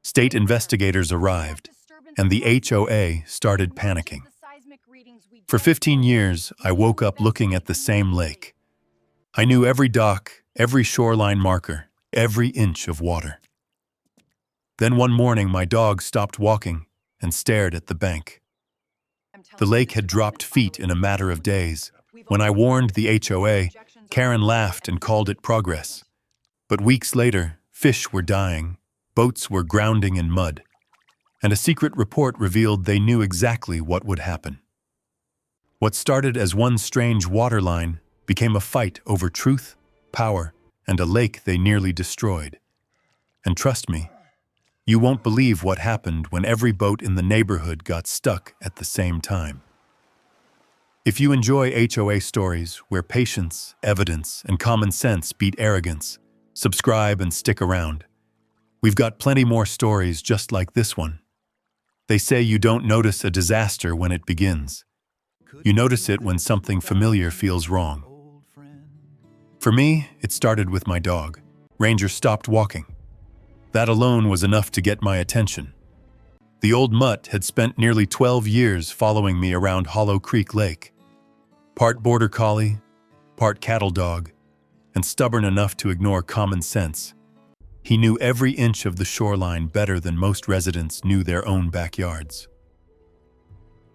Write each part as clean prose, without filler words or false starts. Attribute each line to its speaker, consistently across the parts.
Speaker 1: State investigators arrived, and the HOA started panicking. For 15 years, I woke up looking at the same lake. I knew every dock, every shoreline marker, every inch of water. Then one morning, my dog stopped walking and stared at the bank. The lake had dropped feet in a matter of days. When I warned the HOA, Karen laughed and called it progress. But weeks later, fish were dying, boats were grounding in mud, and a secret report revealed they knew exactly what would happen. What started as one strange waterline became a fight over truth, power, and a lake they nearly destroyed. And trust me, you won't believe what happened when every boat in the neighborhood got stuck at the same time. If you enjoy HOA stories where patience, evidence, and common sense beat arrogance, subscribe and stick around. We've got plenty more stories just like this one. They say you don't notice a disaster when it begins. You notice it when something familiar feels wrong. For me, it started with my dog. Ranger stopped walking. That alone was enough to get my attention. The old mutt had spent nearly 12 years following me around Hollow Creek Lake. Part border collie, part cattle dog, and stubborn enough to ignore common sense. He knew every inch of the shoreline better than most residents knew their own backyards.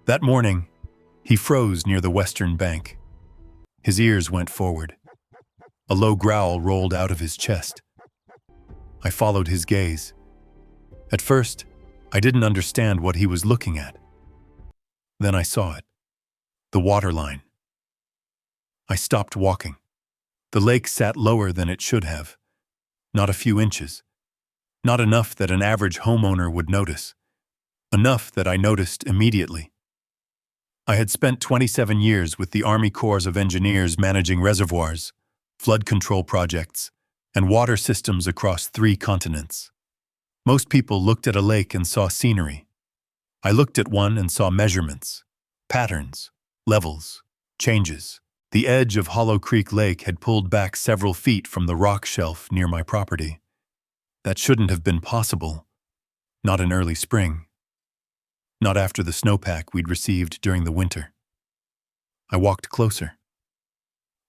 Speaker 1: That morning, he froze near the western bank. His ears went forward. A low growl rolled out of his chest. I followed his gaze. At first, I didn't understand what he was looking at. Then I saw it. The waterline. I stopped walking. The lake sat lower than it should have. Not a few inches. Not enough that an average homeowner would notice. Enough that I noticed immediately. I had spent 27 years with the Army Corps of Engineers managing reservoirs, flood control projects, and water systems across 3 continents. Most people looked at a lake and saw scenery. I looked at one and saw measurements, patterns, levels, changes. The edge of Hollow Creek Lake had pulled back several feet from the rock shelf near my property. That shouldn't have been possible. Not in early spring. Not after the snowpack we'd received during the winter. I walked closer.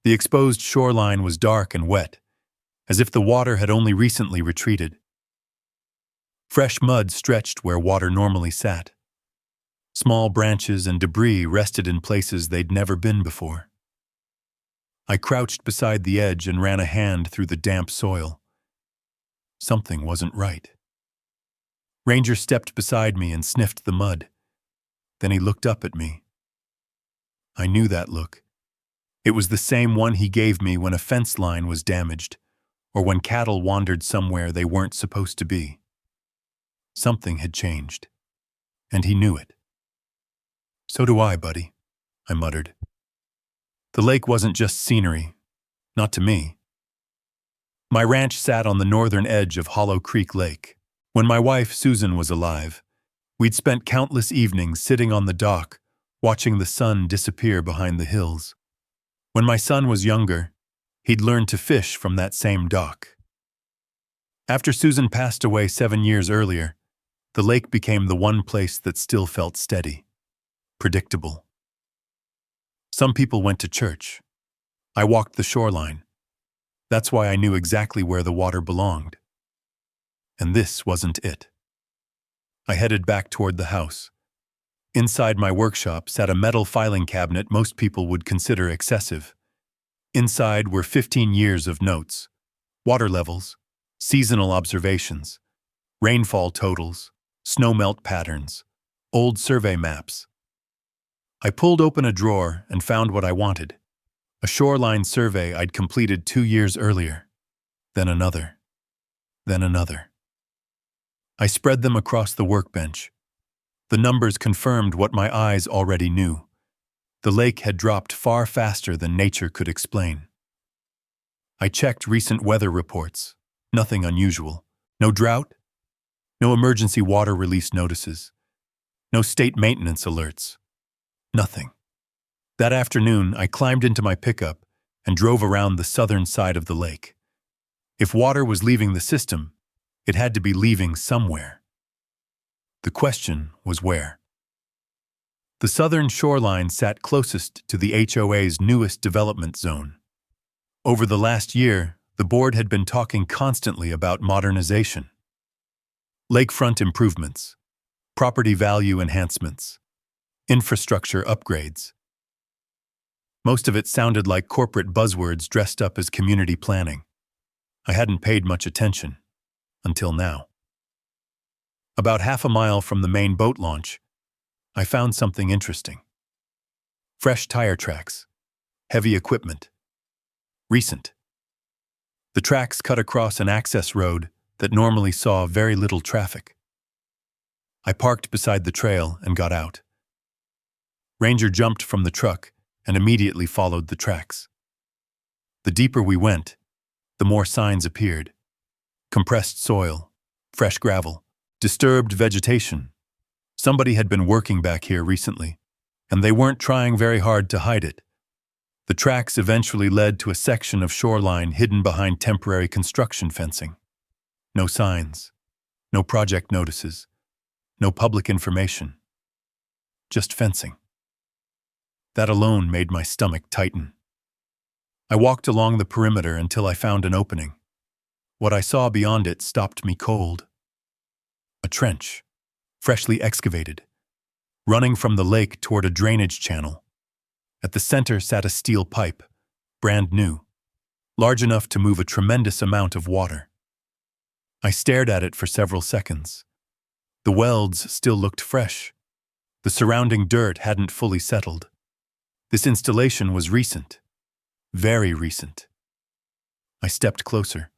Speaker 1: The exposed shoreline was dark and wet, as if the water had only recently retreated. Fresh mud stretched where water normally sat. Small branches and debris rested in places they'd never been before. I crouched beside the edge and ran a hand through the damp soil. Something wasn't right. Ranger stepped beside me and sniffed the mud. Then he looked up at me. I knew that look. It was the same one he gave me when a fence line was damaged, or when cattle wandered somewhere they weren't supposed to be. Something had changed, and he knew it. "So do I, buddy," I muttered. The lake wasn't just scenery, not to me. My ranch sat on the northern edge of Hollow Creek Lake. When my wife, Susan, was alive, we'd spent countless evenings sitting on the dock, watching the sun disappear behind the hills. When my son was younger, he'd learned to fish from that same dock. After Susan passed away 7 years earlier, the lake became the one place that still felt steady, predictable. Some people went to church. I walked the shoreline. That's why I knew exactly where the water belonged. And this wasn't it. I headed back toward the house. Inside my workshop sat a metal filing cabinet most people would consider excessive. Inside were 15 years of notes, water levels, seasonal observations, rainfall totals, snowmelt patterns, old survey maps. I pulled open a drawer and found what I wanted, a shoreline survey I'd completed 2 years earlier. Then another. Then another. I spread them across the workbench. The numbers confirmed what my eyes already knew. The lake had dropped far faster than nature could explain. I checked recent weather reports. Nothing unusual. No drought. No emergency water release notices. No state maintenance alerts. Nothing. That afternoon, I climbed into my pickup and drove around the southern side of the lake. If water was leaving the system, it had to be leaving somewhere. The question was where. The southern shoreline sat closest to the HOA's newest development zone. Over the last year, the board had been talking constantly about modernization, lakefront improvements, property value enhancements, infrastructure upgrades. Most of it sounded like corporate buzzwords dressed up as community planning. I hadn't paid much attention, until now. About half a mile from the main boat launch, I found something interesting. Fresh tire tracks, heavy equipment. Recent. The tracks cut across an access road that normally saw very little traffic. I parked beside the trail and got out. Ranger jumped from the truck and immediately followed the tracks. The deeper we went, the more signs appeared. Compressed soil, fresh gravel, disturbed vegetation. Somebody had been working back here recently, and they weren't trying very hard to hide it. The tracks eventually led to a section of shoreline hidden behind temporary construction fencing. No signs, no project notices, no public information. Just fencing. That alone made my stomach tighten. I walked along the perimeter until I found an opening. What I saw beyond it stopped me cold. A trench, freshly excavated, running from the lake toward a drainage channel. At the center sat a steel pipe, brand new, large enough to move a tremendous amount of water. I stared at it for several seconds. The welds still looked fresh. The surrounding dirt hadn't fully settled. This installation was recent, very recent. I stepped closer.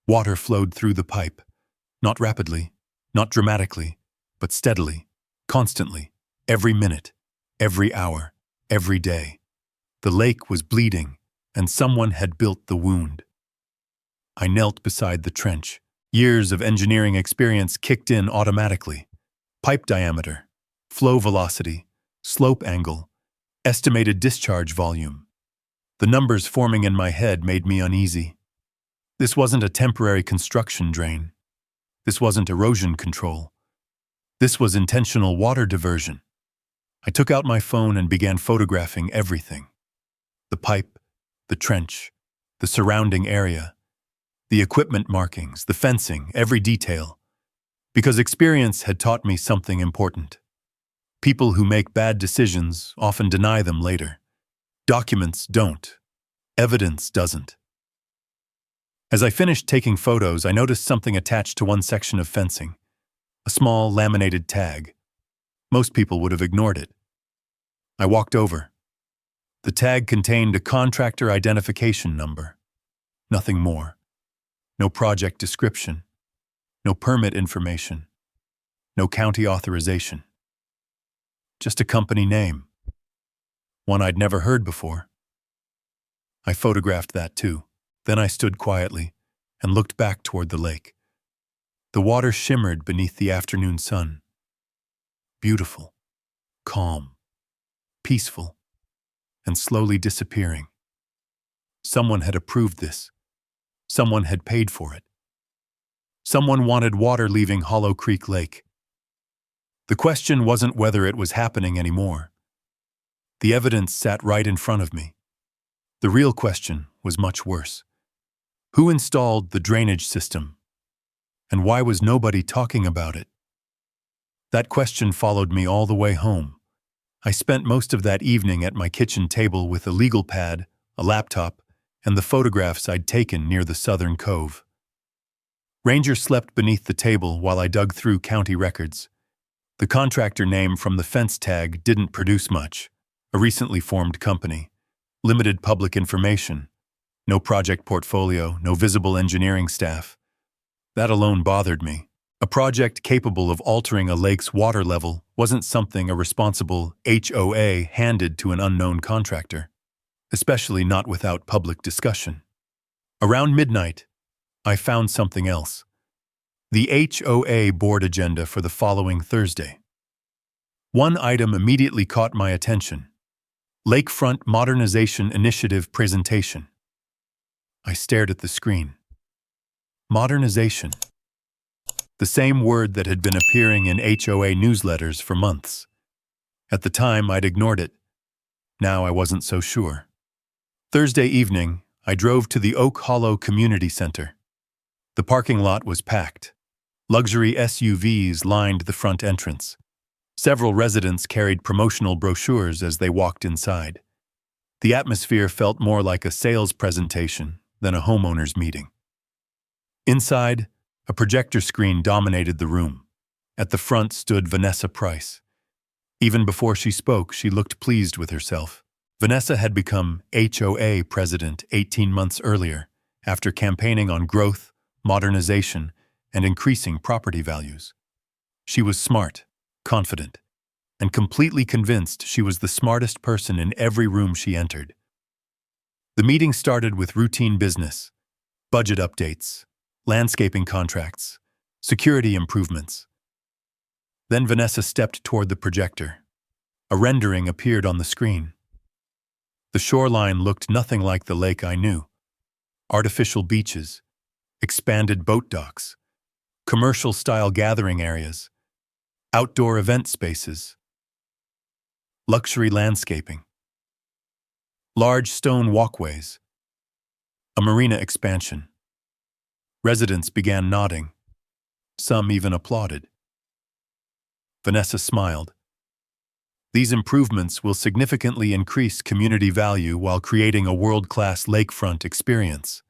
Speaker 1: Water flowed through the pipe, not rapidly, not dramatically, but steadily, constantly, every minute, every hour, every day. The lake was bleeding, and someone had built the wound. I knelt beside the trench. Years of engineering experience kicked in automatically. Pipe diameter, flow velocity, slope angle, estimated discharge volume. The numbers forming in my head made me uneasy. This wasn't a temporary construction drain. This wasn't erosion control. This was intentional water diversion. I took out my phone and began photographing everything. The pipe, the trench, the surrounding area, the equipment markings, the fencing, every detail. Because experience had taught me something important. People who make bad decisions often deny them later. Documents don't. Evidence doesn't. As I finished taking photos, I noticed something attached to one section of fencing. A small laminated tag. Most people would have ignored it. I walked over. The tag contained a contractor identification number. Nothing more. No project description. No permit information. No county authorization. Just a company name. One I'd never heard before. I photographed that too. Then I stood quietly and looked back toward the lake. The water shimmered beneath the afternoon sun. Beautiful, calm, peaceful, and slowly disappearing. Someone had approved this. Someone had paid for it. Someone wanted water leaving Hollow Creek Lake. The question wasn't whether it was happening anymore. The evidence sat right in front of me. The real question was much worse. Who installed the drainage system? And why was nobody talking about it? That question followed me all the way home. I spent most of that evening at my kitchen table with a legal pad, a laptop, and the photographs I'd taken near the southern cove. Ranger slept beneath the table while I dug through county records. The contractor name from the fence tag didn't produce much. A recently formed company. Limited public information. No project portfolio, no visible engineering staff. That alone bothered me. A project capable of altering a lake's water level wasn't something a responsible HOA handed to an unknown contractor, especially not without public discussion. Around midnight, I found something else. The HOA board agenda for the following Thursday. One item immediately caught my attention. Lakefront Modernization Initiative presentation. I stared at the screen. Modernization. the same word that had been appearing in HOA newsletters for months. At the time, I'd ignored it. Now I wasn't so sure. Thursday evening, I drove to the Oak Hollow Community Center. The parking lot was packed. Luxury SUVs lined the front entrance. Several residents carried promotional brochures as they walked inside. The atmosphere felt more like a sales presentation than a homeowners meeting. Inside, a projector screen dominated the room. At the front stood Vanessa Price. Even before she spoke, she looked pleased with herself. Vanessa had become HOA president 18 months earlier, after campaigning on growth, modernization, and increasing property values. She was smart, confident, and completely convinced she was the smartest person in every room she entered. The meeting started with routine business, budget updates, landscaping contracts, security improvements. Then Vanessa stepped toward the projector. A rendering appeared on the screen. The shoreline looked nothing like the lake I knew. Artificial beaches, expanded boat docks, commercial-style gathering areas, outdoor event spaces, luxury landscaping, large stone walkways, a marina expansion. Residents began nodding. Some even applauded. Vanessa smiled. These improvements will significantly increase community value while creating a world-class lakefront experience.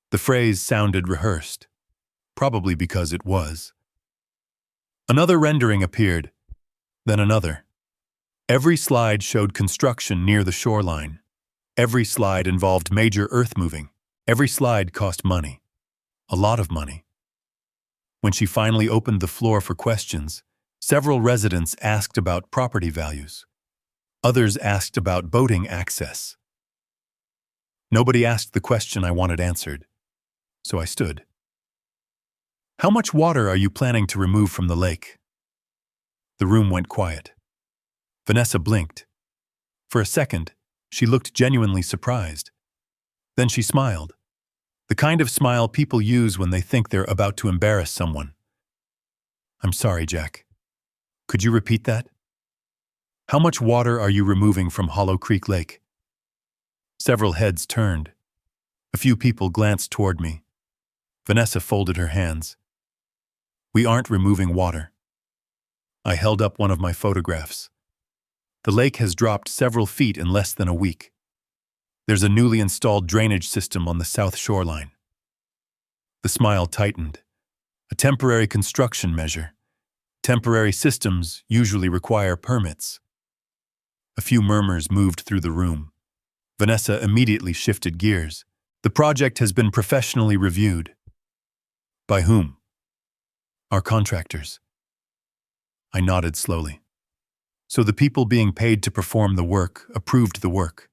Speaker 1: The phrase sounded rehearsed, probably because it was. Another rendering appeared, then another. Every slide showed construction near the shoreline. Every slide involved major earth-moving. Every slide cost money. A lot of money. When she finally opened the floor for questions, several residents asked about property values. Others asked about boating access. Nobody asked the question I wanted answered, so I stood. How much water are you planning to remove from the lake? The room went quiet. Vanessa blinked. For a second, she looked genuinely surprised. Then she smiled. The kind of smile people use when they think they're about to embarrass someone. I'm sorry, Jack. Could you repeat that? How much water are you removing from Hollow Creek Lake? Several heads turned. A few people glanced toward me. Vanessa folded her hands. We aren't removing water. I held up one of my photographs. The lake has dropped several feet in less than a week. There's a newly installed drainage system on the south shoreline. The smile tightened. A temporary construction measure. Temporary systems usually require permits. A few murmurs moved through the room. Vanessa immediately shifted gears. The project has been professionally reviewed. By whom? Our contractors. I nodded slowly. So the people being paid to perform the work approved the work.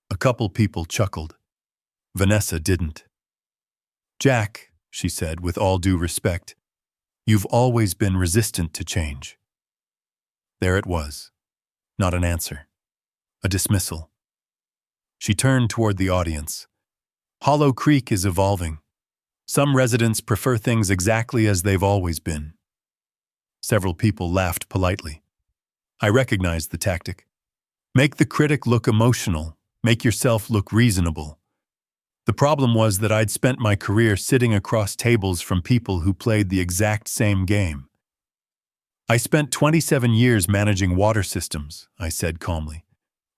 Speaker 1: A couple people chuckled. Vanessa didn't. Jack, she said with all due respect, you've always been resistant to change. There it was. Not an answer. A dismissal. She turned toward the audience. Hollow Creek is evolving. Some residents prefer things exactly as they've always been. Several people laughed politely. I recognized the tactic. Make the critic look emotional. Make yourself look reasonable. The problem was that I'd spent my career sitting across tables from people who played the exact same game. I spent 27 years managing water systems, I said calmly.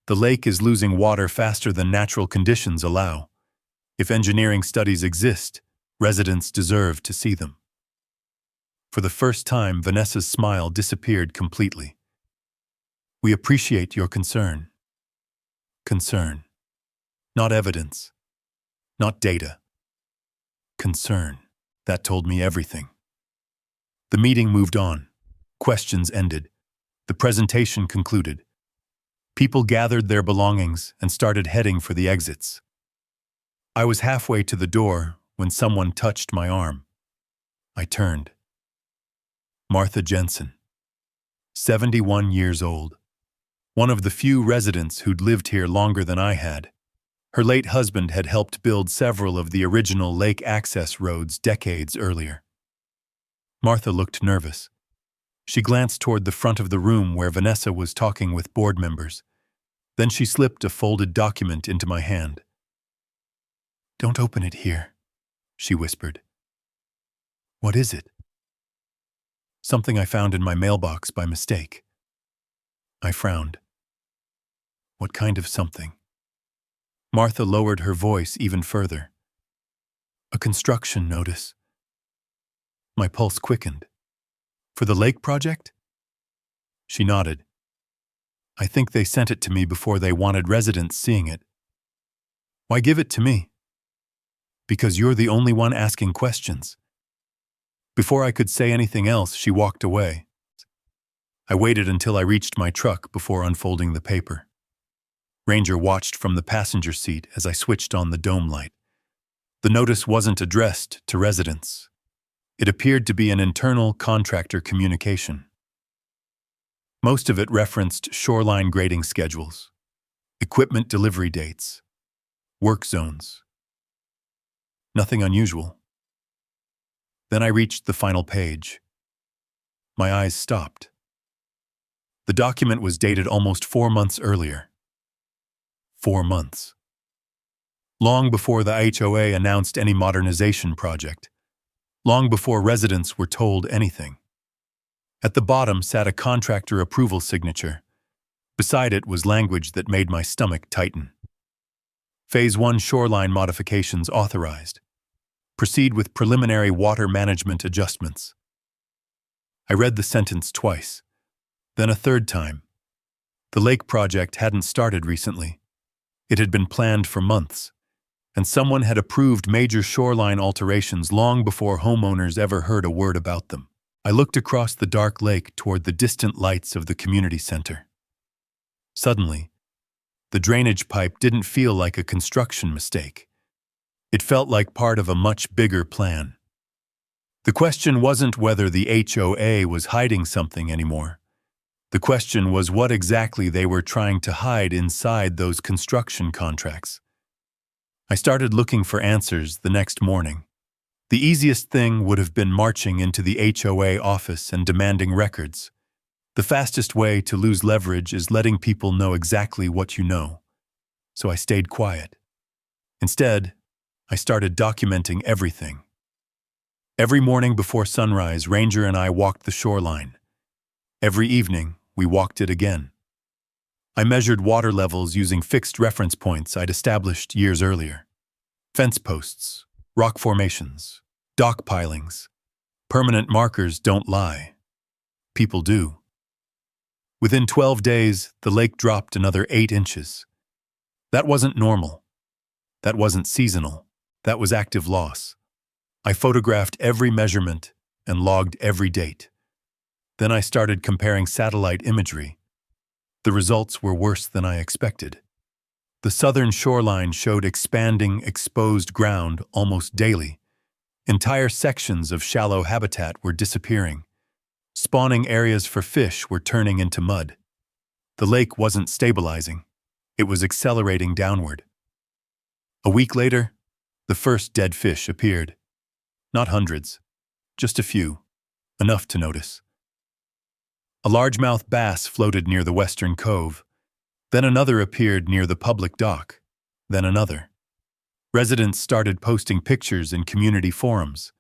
Speaker 1: The lake is losing water faster than natural conditions allow. If engineering studies exist, residents deserve to see them. For the first time, Vanessa's smile disappeared completely. We appreciate your concern. Concern. Not evidence. Not data. Concern. That told me everything. The meeting moved on. Questions ended. The presentation concluded. People gathered their belongings and started heading for the exits. I was halfway to the door when someone touched my arm. I turned. Martha Jensen, 71 years old. One of the few residents who'd lived here longer than I had. Her late husband had helped build several of the original lake access roads decades earlier. Martha looked nervous. She glanced toward the front of the room where Vanessa was talking with board members. Then she slipped a folded document into my hand. "Don't open it here," she whispered. "What is it?" "Something I found in my mailbox by mistake." I frowned. "What kind of something?" Martha lowered her voice even further. "A construction notice." My pulse quickened. "For the lake project?" She nodded. "I think they sent it to me before they wanted residents seeing it." "Why give it to me?" "Because you're the only one asking questions." Before I could say anything else, she walked away. I waited until I reached my truck before unfolding the paper. Ranger watched from the passenger seat as I switched on the dome light. The notice wasn't addressed to residents. It appeared to be an internal contractor communication. Most of it referenced shoreline grading schedules, equipment delivery dates, work zones. Nothing unusual. Then I reached the final page. My eyes stopped. The document was dated almost 4 months earlier. 4 months. Long before the HOA announced any modernization project. Long before residents were told anything. At the bottom sat a contractor approval signature. Beside it was language that made my stomach tighten. Phase 1 shoreline modifications authorized. Proceed with preliminary water management adjustments. I read the sentence twice, then a third time. The lake project hadn't started recently. It had been planned for months, and someone had approved major shoreline alterations long before homeowners ever heard a word about them. I looked across the dark lake toward the distant lights of the community center. Suddenly, the drainage pipe didn't feel like a construction mistake. It felt like part of a much bigger plan. The question wasn't whether the HOA was hiding something anymore. The question was what exactly they were trying to hide inside those construction contracts. I started looking for answers the next morning. The easiest thing would have been marching into the HOA office and demanding records. The fastest way to lose leverage is letting people know exactly what you know. So I stayed quiet. Instead, I started documenting everything. Every morning before sunrise, Ranger and I walked the shoreline. Every evening, we walked it again. I measured water levels using fixed reference points I'd established years earlier. Fence posts, rock formations, dock pilings. Permanent markers don't lie. People do. Within 12 days, the lake dropped another 8 inches. That wasn't normal. That wasn't seasonal. That was active loss. I photographed every measurement and logged every date. Then I started comparing satellite imagery. The results were worse than I expected. The southern shoreline showed expanding, exposed ground almost daily. Entire sections of shallow habitat were disappearing. Spawning areas for fish were turning into mud. The lake wasn't stabilizing. It was accelerating downward. A week later, the first dead fish appeared. Not hundreds, just a few, enough to notice. A largemouth bass floated near the western cove. Then another appeared near the public dock. Then another. Residents started posting pictures in community forums.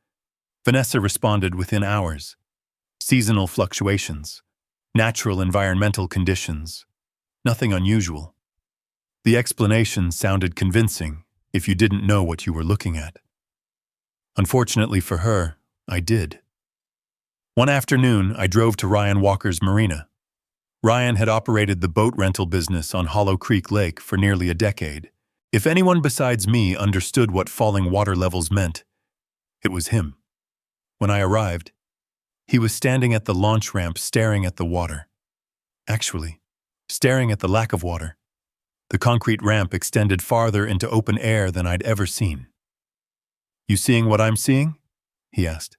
Speaker 1: Vanessa responded within hours. Seasonal fluctuations, natural environmental conditions, nothing unusual. The explanation sounded convincing if you didn't know what you were looking at. Unfortunately for her, I did. One afternoon, I drove to Ryan Walker's marina. Ryan had operated the boat rental business on Hollow Creek Lake for nearly a decade. If anyone besides me understood what falling water levels meant, it was him. When I arrived, he was standing at the launch ramp staring at the water. Actually, staring at the lack of water. The concrete ramp extended farther into open air than I'd ever seen. "You seeing what I'm seeing?" he asked.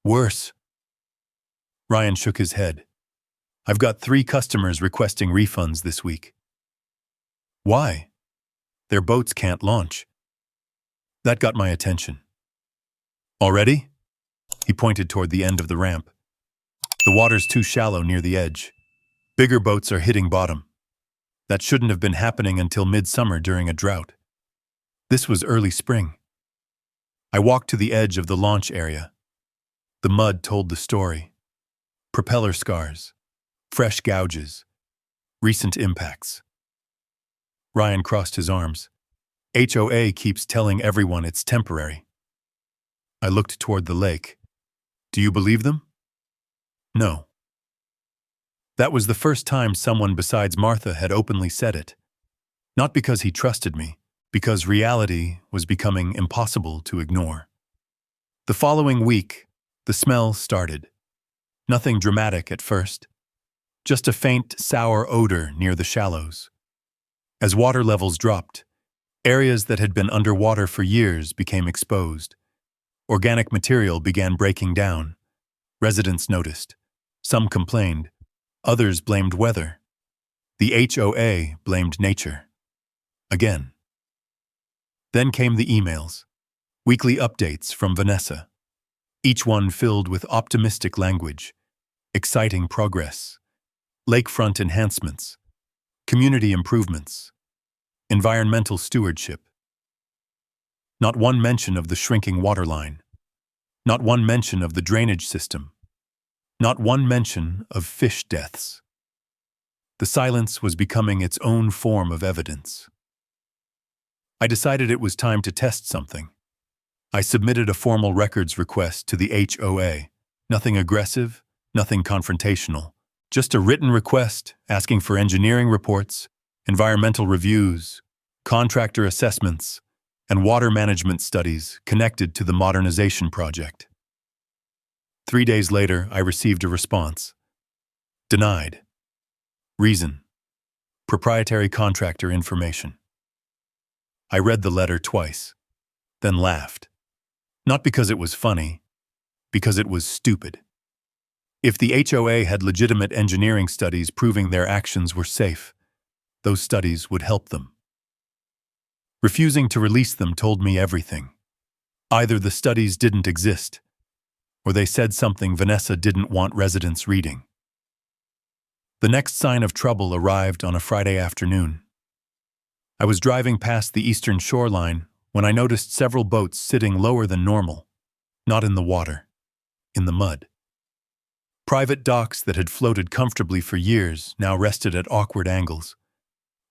Speaker 1: "Worse." Ryan shook his head. "I've got 3 customers requesting refunds this week." "Why?" "Their boats can't launch." That got my attention. "Already?" He pointed toward the end of the ramp. The water's too shallow near the edge. Bigger boats are hitting bottom. That shouldn't have been happening until midsummer during a drought. This was early spring. I walked to the edge of the launch area. The mud told the story. Propeller scars, fresh gouges, recent impacts. Ryan crossed his arms. HOA keeps telling everyone it's temporary. I looked toward the lake. Do you believe them? No. That was the first time someone besides Martha had openly said it. Not because he trusted me, because reality was becoming impossible to ignore. The following week, the smell started. Nothing dramatic at first. Just a faint, sour odor near the shallows. As water levels dropped, areas that had been underwater for years became exposed. Organic material began breaking down. Residents noticed. Some complained. Others blamed weather. The HOA blamed nature. Again. Then came the emails. Weekly updates from Vanessa. Each one filled with optimistic language. Exciting progress. Lakefront enhancements. Community improvements. Environmental stewardship. Not one mention of the shrinking waterline. Not one mention of the drainage system. Not one mention of fish deaths. The silence was becoming its own form of evidence. I decided it was time to test something. I submitted a formal records request to the HOA. Nothing aggressive, nothing confrontational. Just a written request asking for engineering reports, environmental reviews, contractor assessments, and water management studies connected to the modernization project. 3 days later, I received a response. Denied. Reason: proprietary contractor information. I read the letter twice, then laughed. Not because it was funny, because it was stupid. If the HOA had legitimate engineering studies proving their actions were safe, those studies would help them. Refusing to release them told me everything. Either the studies didn't exist, or they said something Vanessa didn't want residents reading. The next sign of trouble arrived on a Friday afternoon. I was driving past the eastern shoreline when I noticed several boats sitting lower than normal, not in the water, in the mud. Private docks that had floated comfortably for years now rested at awkward angles.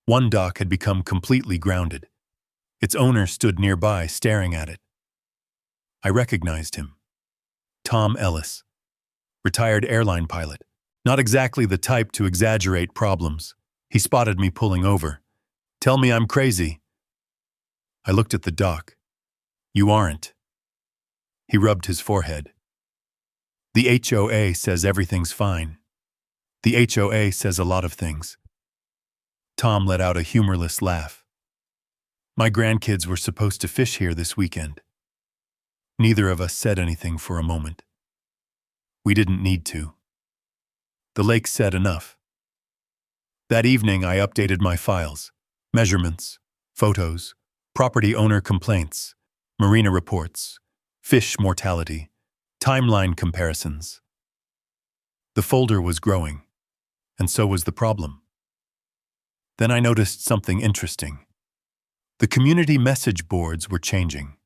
Speaker 1: One dock had become completely grounded. Its owner stood nearby, staring at it. I recognized him. Tom Ellis, retired airline pilot. Not exactly the type to exaggerate problems. He spotted me pulling over. Tell me I'm crazy. I looked at the dock. You aren't. He rubbed his forehead. The HOA says everything's fine. The HOA says a lot of things. Tom let out a humorless laugh. My grandkids were supposed to fish here this weekend. Neither of us said anything for a moment. We didn't need to. The lake said enough. That evening I updated my files. Measurements, photos, property owner complaints, marina reports, fish mortality, timeline comparisons. The folder was growing, and so was the problem. Then I noticed something interesting. The community message boards were changing.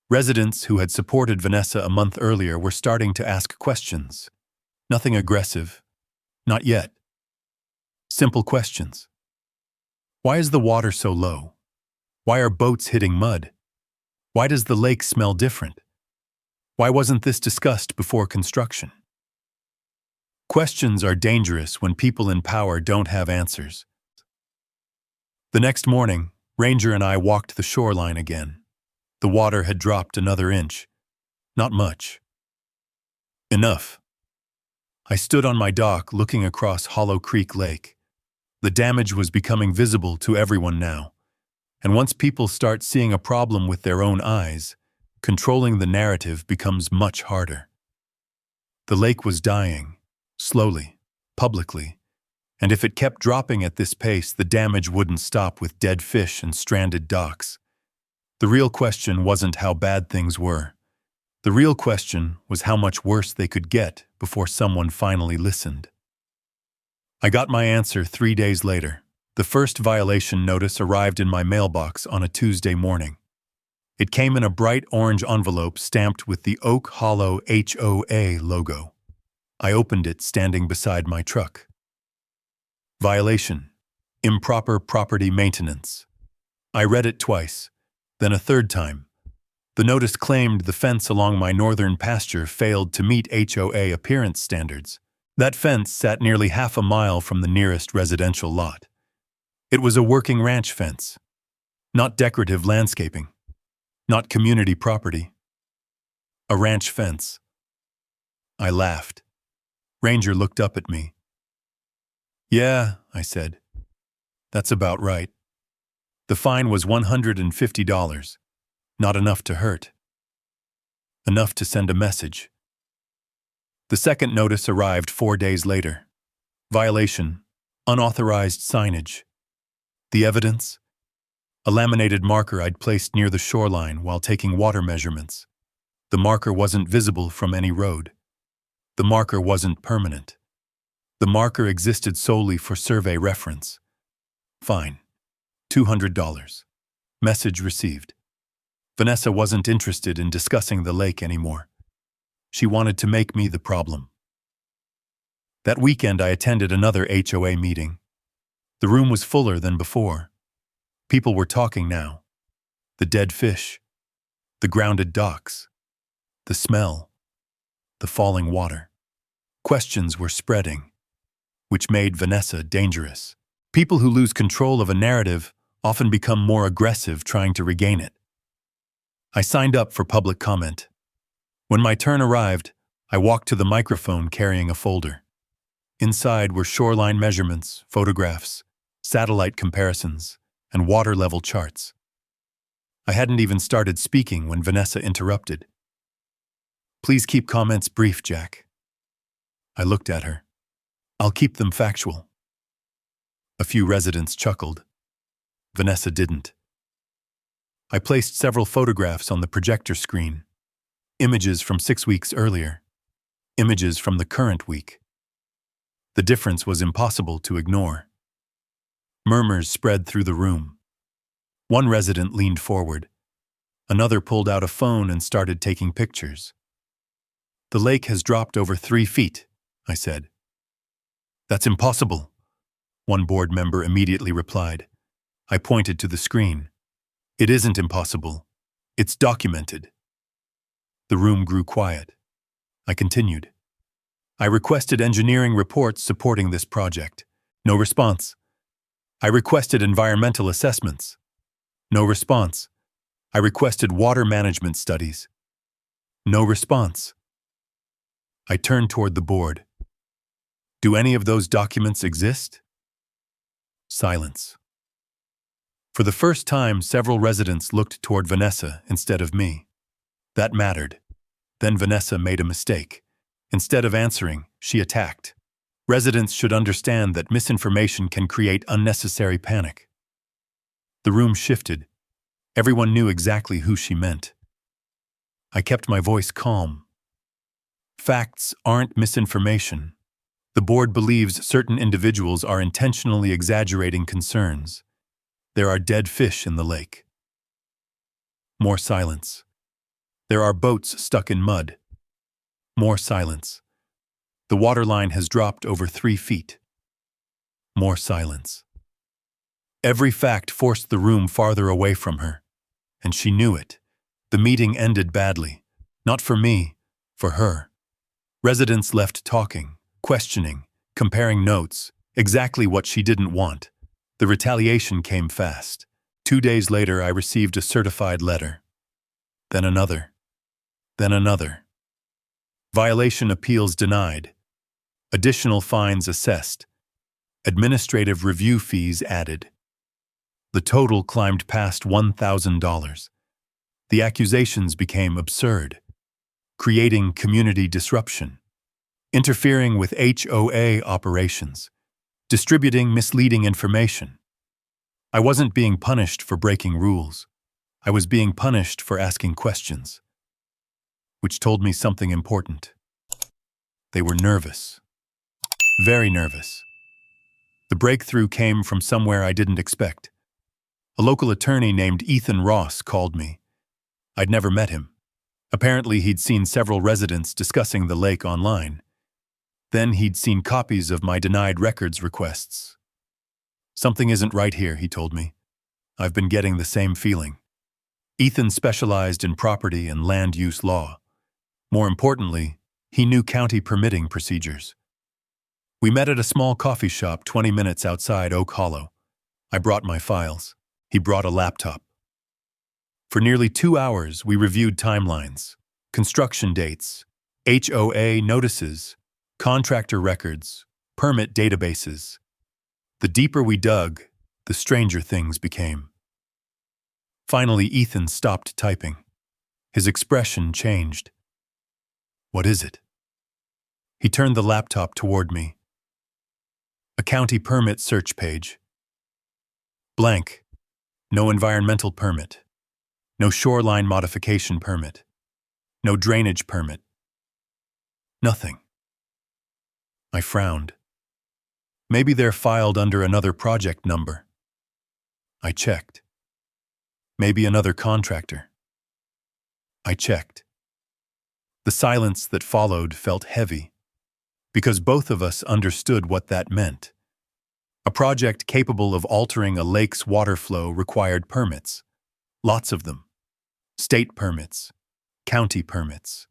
Speaker 1: Residents who had supported Vanessa a month earlier were starting to ask questions. Nothing aggressive. Not yet. Simple questions. Why is the water so low? Why are boats hitting mud? Why does the lake smell different? Why wasn't this discussed before construction? Questions are dangerous when people in power don't have answers. The next morning, Ranger and I walked the shoreline again. The water had dropped another inch. Not much. Enough. I stood on my dock looking across Hollow Creek Lake. The damage was becoming visible to everyone now. And once people start seeing a problem with their own eyes, controlling the narrative becomes much harder. The lake was dying, slowly, publicly, and if it kept dropping at this pace, the damage wouldn't stop with dead fish and stranded docks. The real question wasn't how bad things were. The real question was how much worse they could get before someone finally listened. I got my answer 3 days later. The first violation notice arrived in my mailbox on a Tuesday morning. It came in a bright orange envelope stamped with the Oak Hollow HOA logo. I opened it standing beside my truck. Violation: improper property maintenance. I read it twice, then a third time. The notice claimed the fence along my northern pasture failed to meet HOA appearance standards. That fence sat nearly half a mile from the nearest residential lot. It was a working ranch fence, not decorative landscaping, not community property. A ranch fence. I laughed. Ranger looked up at me. "Yeah," I said. "That's about right." The fine was $150. Not enough to hurt. Enough to send a message. The second notice arrived 4 days later. Violation: unauthorized signage. The evidence? A laminated marker I'd placed near the shoreline while taking water measurements. The marker wasn't visible from any road. The marker wasn't permanent. The marker existed solely for survey reference. Fine. $200. Message received. Vanessa wasn't interested in discussing the lake anymore. She wanted to make me the problem. That weekend I attended another HOA meeting. The room was fuller than before. People were talking now. The dead fish, the grounded docks, the smell, the falling water. Questions were spreading, which made Vanessa dangerous. People who lose control of a narrative often become more aggressive trying to regain it. I signed up for public comment. When my turn arrived, I walked to the microphone carrying a folder. Inside were shoreline measurements, photographs, satellite comparisons, and water level charts. I hadn't even started speaking when Vanessa interrupted. "Please keep comments brief, Jack." I looked at her. "I'll keep them factual." A few residents chuckled. Vanessa didn't. I placed several photographs on the projector screen. Images from 6 weeks earlier. Images from the current week. The difference was impossible to ignore. Murmurs spread through the room. One resident leaned forward. Another pulled out a phone and started taking pictures. "The lake has dropped over 3 feet, I said. "That's impossible," one board member immediately replied. I pointed to the screen. "It isn't impossible. It's documented." The room grew quiet. I continued. "I requested engineering reports supporting this project. No response. I requested environmental assessments. No response. I requested water management studies. No response." I turned toward the board. "Do any of those documents exist?" Silence. For the first time, several residents looked toward Vanessa instead of me. That mattered. Then Vanessa made a mistake. Instead of answering, she attacked. Residents should understand that misinformation can create unnecessary panic. The room shifted. Everyone knew exactly who she meant. I kept my voice calm. Facts aren't misinformation. The board believes certain individuals are intentionally exaggerating concerns. There are dead fish in the lake. More silence. There are boats stuck in mud. More silence. The waterline has dropped over 3 feet. More silence. Every fact forced the room farther away from her, and she knew it. The meeting ended badly. Not for me, for her. Residents left talking, questioning, comparing notes, exactly what she didn't want. The retaliation came fast. 2 days later, I received a certified letter. Then another. Then another. Violation appeals denied. Additional fines assessed. Administrative review fees added. The total climbed past $1,000. The accusations became absurd, creating community disruption, interfering with HOA operations, distributing misleading information. I wasn't being punished for breaking rules. I was being punished for asking questions. which told me something important. They were nervous. Very nervous. The breakthrough came from somewhere I didn't expect. A local attorney named Ethan Ross called me. I'd never met him. Apparently, he'd seen several residents discussing the lake online. Then he'd seen copies of my denied records requests. Something isn't right here, he told me. I've been getting the same feeling. Ethan specialized in property and land use law. More importantly, he knew county permitting procedures. We met at a small coffee shop 20 minutes outside Oak Hollow. I brought my files. He brought a laptop. For nearly 2 hours, we reviewed timelines, construction dates, HOA notices, contractor records, permit databases. The deeper we dug, the stranger things became. Finally, Ethan stopped typing. His expression changed. What is it? He turned the laptop toward me. A county permit search page. Blank. No environmental permit. No shoreline modification permit. No drainage permit. Nothing. I frowned. Maybe they're filed under another project number. I checked. Maybe another contractor. I checked. The silence that followed felt heavy, because both of us understood what that meant. A project capable of altering a lake's water flow required permits. Lots of them. State permits, county permits,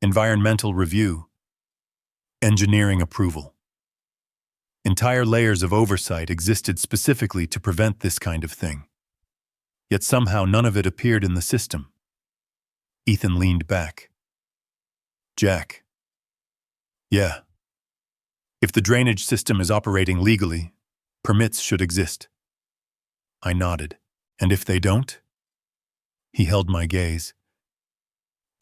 Speaker 1: environmental review, engineering approval. Entire layers of oversight existed specifically to prevent this kind of thing. Yet somehow none of it appeared in the system. Ethan leaned back. Jack. Yeah. If the drainage system is operating legally, permits should exist. I nodded. And if they don't? He held my gaze.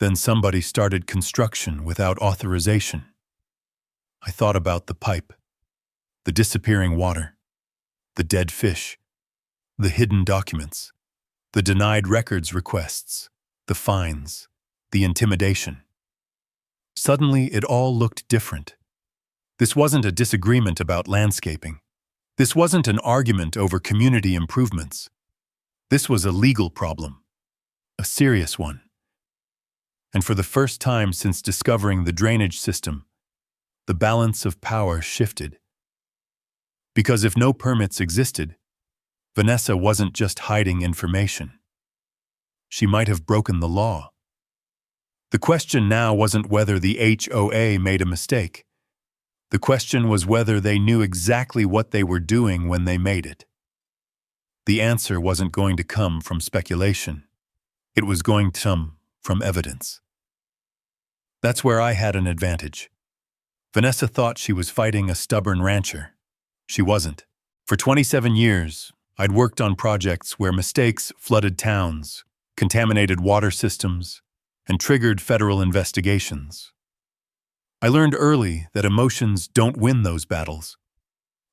Speaker 1: Then somebody started construction without authorization. I thought about the pipe, the disappearing water, the dead fish, the hidden documents, the denied records requests, the fines, the intimidation. Suddenly, it all looked different. This wasn't a disagreement about landscaping. This wasn't an argument over community improvements. This was a legal problem, a serious one. And for the first time since discovering the drainage system, the balance of power shifted. Because if no permits existed, Vanessa wasn't just hiding information. She might have broken the law. The question now wasn't whether the HOA made a mistake. The question was whether they knew exactly what they were doing when they made it. The answer wasn't going to come from speculation. It was going to come from evidence. That's where I had an advantage. Vanessa thought she was fighting a stubborn rancher. She wasn't. For 27 years, I'd worked on projects where mistakes flooded towns, contaminated water systems, and triggered federal investigations. I learned early that emotions don't win those battles.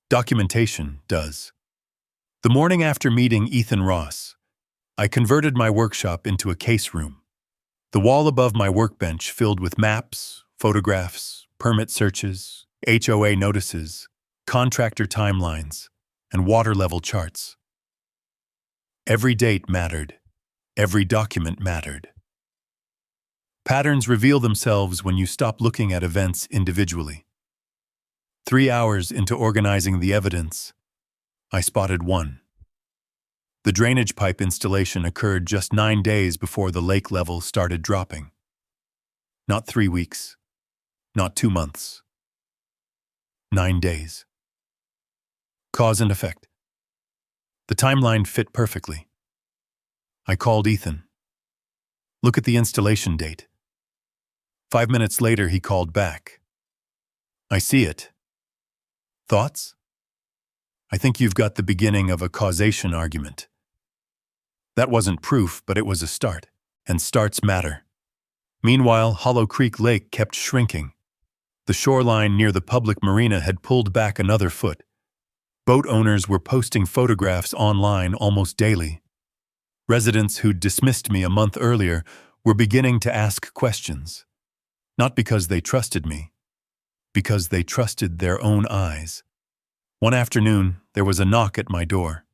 Speaker 1: Documentation does. The morning after meeting Ethan Ross, I converted my workshop into a case room. The wall above my workbench filled with maps, photographs, permit searches, HOA notices, contractor timelines, and water level charts. Every date mattered. Every document mattered. Patterns reveal themselves when you stop looking at events individually. 3 hours into organizing the evidence, I spotted one. The drainage pipe installation occurred just 9 days before the lake level started dropping. Not 3 weeks, not 2 months. 9 days. Cause and effect. The timeline fit perfectly. I called Ethan. Look at the installation date. 5 minutes later, he called back. I see it. Thoughts? I think you've got the beginning of a causation argument. That wasn't proof, but it was a start, and starts matter. Meanwhile, Hollow Creek Lake kept shrinking. The shoreline near the public marina had pulled back another foot. Boat owners were posting photographs online almost daily. Residents who'd dismissed me a month earlier were beginning to ask questions, not because they trusted me, because they trusted their own eyes. One afternoon, there was a knock at my door.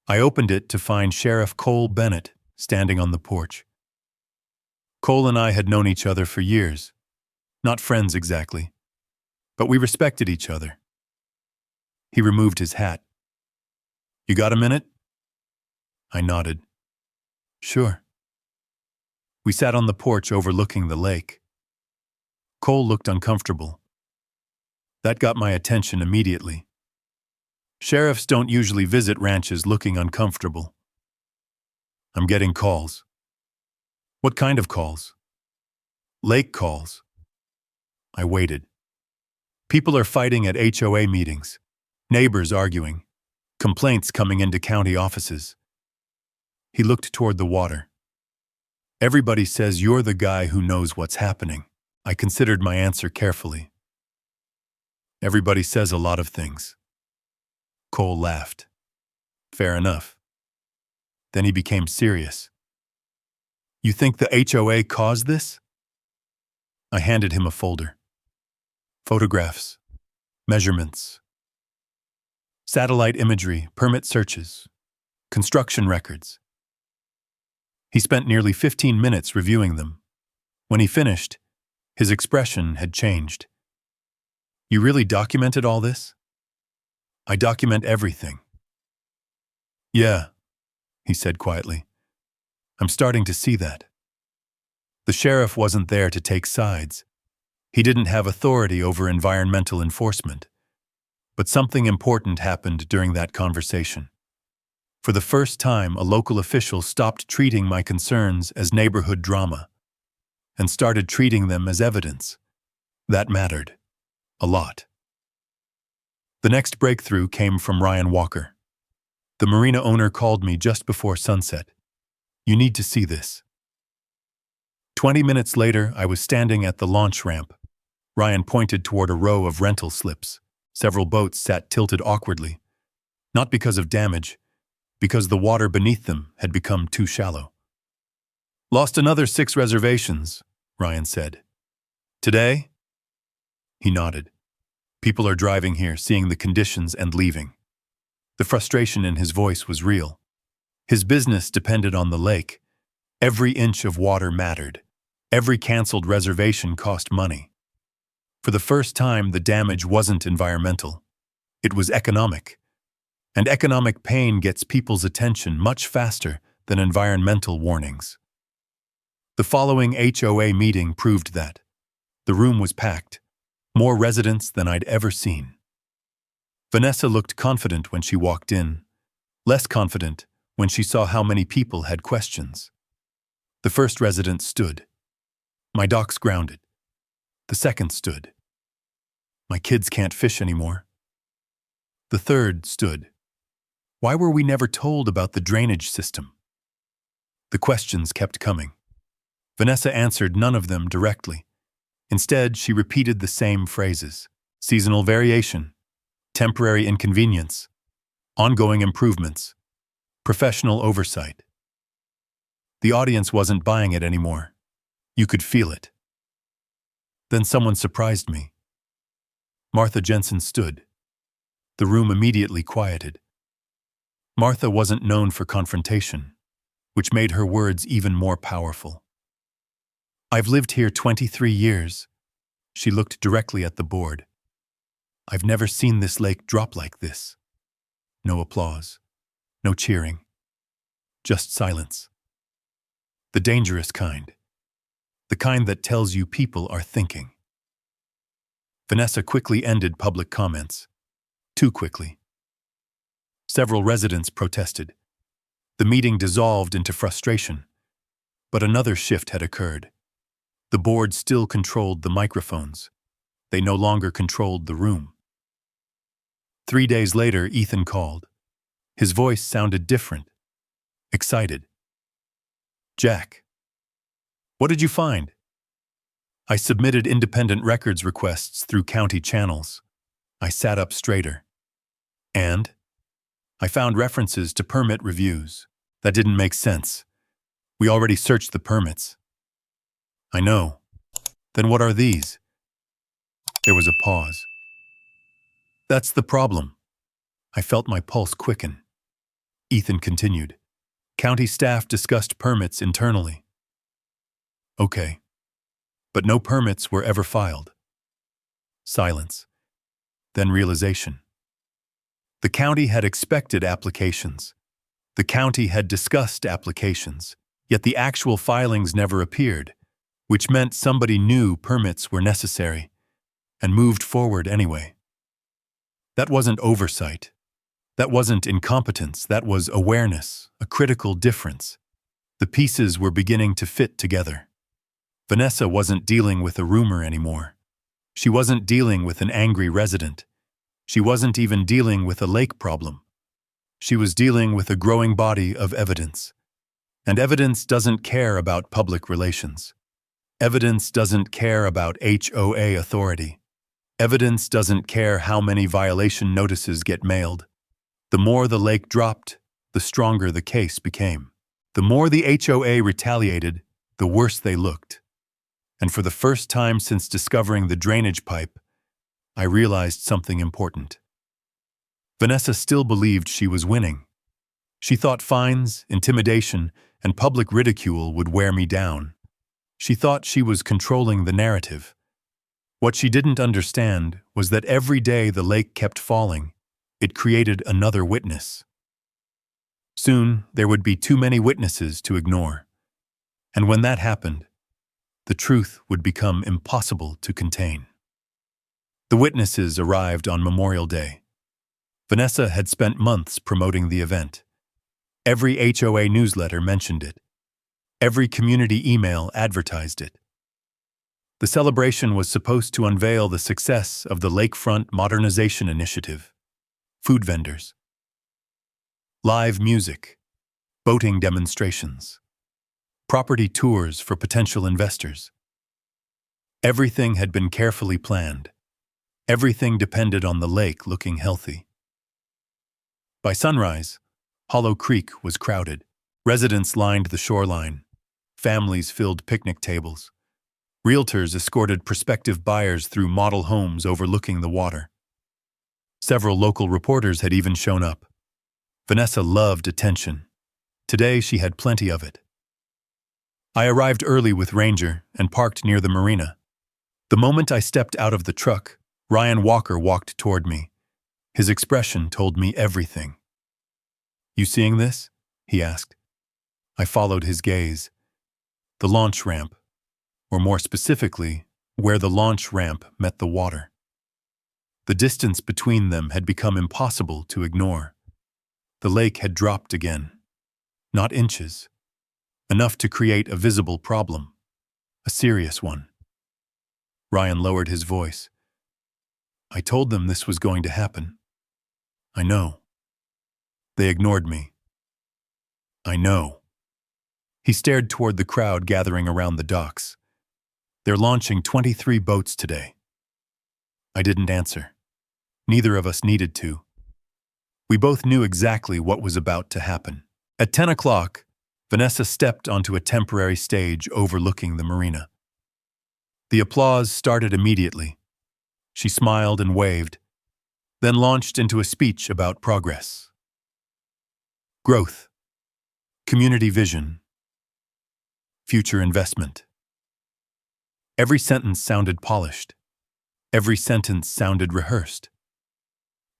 Speaker 1: I opened it to find Sheriff Cole Bennett standing on the porch. Cole and I had known each other for years, not friends exactly, but we respected each other. He removed his hat. "You got a minute?" I nodded. "Sure." We sat on the porch overlooking the lake. Cole looked uncomfortable. That got my attention immediately. Sheriffs don't usually visit ranches looking uncomfortable. "I'm getting calls." "What kind of calls?" "Lake calls." I waited. People are fighting at HOA meetings, neighbors arguing, complaints coming into county offices. He looked toward the water. "Everybody says you're the guy who knows what's happening." I considered my answer carefully. "Everybody says a lot of things." Cole laughed. "Fair enough." Then he became serious. "You think the HOA caused this?" I handed him a folder. Photographs, measurements, satellite imagery, permit searches, construction records. He spent nearly 15 minutes reviewing them. When he finished, his expression had changed. "You really documented all this?" "I document everything." "Yeah," he said quietly. "I'm starting to see that." The sheriff wasn't there to take sides. He didn't have authority over environmental enforcement. But something important happened during that conversation. For the first time, a local official stopped treating my concerns as neighborhood drama and started treating them as evidence. That mattered. A lot. The next breakthrough came from Ryan Walker. The marina owner called me just before sunset. "You need to see this." 20 minutes later, I was standing at the launch ramp. Ryan pointed toward a row of rental slips. Several boats sat tilted awkwardly. Not because of damage, because the water beneath them had become too shallow. "Lost another 6 reservations," Ryan said. "Today?" He nodded. People are driving here, seeing the conditions and leaving. The frustration in his voice was real. His business depended on the lake. Every inch of water mattered. Every canceled reservation cost money. For the first time, the damage wasn't environmental. It was economic. And economic pain gets people's attention much faster than environmental warnings. The following HOA meeting proved that. The room was packed. More residents than I'd ever seen. Vanessa looked confident when she walked in, less confident when she saw how many people had questions. The first resident stood. "My dock's grounded." The second stood. "My kids can't fish anymore." The third stood. "Why were we never told about the drainage system?" The questions kept coming. Vanessa answered none of them directly. Instead, she repeated the same phrases: seasonal variation, temporary inconvenience, ongoing improvements, professional oversight. The audience wasn't buying it anymore. You could feel it. Then someone surprised me. Martha Jensen stood. The room immediately quieted. Martha wasn't known for confrontation, which made her words even more powerful. "I've lived here 23 years. She looked directly at the board. "I've never seen this lake drop like this." No applause. No cheering. Just silence. The dangerous kind. The kind that tells you people are thinking. Vanessa quickly ended public comments. Too quickly. Several residents protested. The meeting dissolved into frustration. But another shift had occurred. The board still controlled the microphones. They no longer controlled the room. 3 days later, Ethan called. His voice sounded different. Excited. "Jack, what did you find?" I submitted independent records requests through county channels. I sat up straighter. And I found references to permit reviews. That didn't make sense. We already searched the permits. I know. Then what are these? There was a pause. That's the problem. I felt my pulse quicken. Ethan continued. County staff discussed permits internally. Okay. But no permits were ever filed. Silence. Then realization. The county had expected applications. The county had discussed applications, yet the actual filings never appeared, which meant somebody knew permits were necessary and moved forward anyway. That wasn't oversight. That wasn't incompetence. That was awareness, a critical difference. The pieces were beginning to fit together. Vanessa wasn't dealing with a rumor anymore. She wasn't dealing with an angry resident. She wasn't even dealing with a lake problem. She was dealing with a growing body of evidence. And evidence doesn't care about public relations. Evidence doesn't care about HOA authority. Evidence doesn't care how many violation notices get mailed. The more the lake dropped, the stronger the case became. The more the HOA retaliated, the worse they looked. And for the first time since discovering the drainage pipe, I realized something important. Vanessa still believed she was winning. She thought fines, intimidation, and public ridicule would wear me down. She thought she was controlling the narrative. What she didn't understand was that every day the lake kept falling, it created another witness. Soon, there would be too many witnesses to ignore. And when that happened, the truth would become impossible to contain. The witnesses arrived on Memorial Day. Vanessa had spent months promoting the event. Every HOA newsletter mentioned it. Every community email advertised it. The celebration was supposed to unveil the success of the Lakefront Modernization Initiative. Food vendors, live music, boating demonstrations, property tours for potential investors. Everything had been carefully planned. Everything depended on the lake looking healthy. By sunrise, Hollow Creek was crowded. Residents lined the shoreline. Families filled picnic tables. Realtors escorted prospective buyers through model homes overlooking the water. Several local reporters had even shown up. Vanessa loved attention. Today she had plenty of it. I arrived early with Ranger and parked near the marina. The moment I stepped out of the truck, Ryan Walker walked toward me. His expression told me everything. You seeing this? He asked. I followed his gaze. The launch ramp, or more specifically, where the launch ramp met the water. The distance between them had become impossible to ignore. The lake had dropped again. Not inches. Enough to create a visible problem. A serious one. Ryan lowered his voice. I told them this was going to happen. I know. They ignored me. I know. He stared toward the crowd gathering around the docks. They're launching 23 boats today. I didn't answer. Neither of us needed to. We both knew exactly what was about to happen. At 10 o'clock, Vanessa stepped onto a temporary stage overlooking the marina. The applause started immediately. She smiled and waved, then launched into a speech about progress. Growth. Community vision. Future investment. Every sentence sounded polished. Every sentence sounded rehearsed.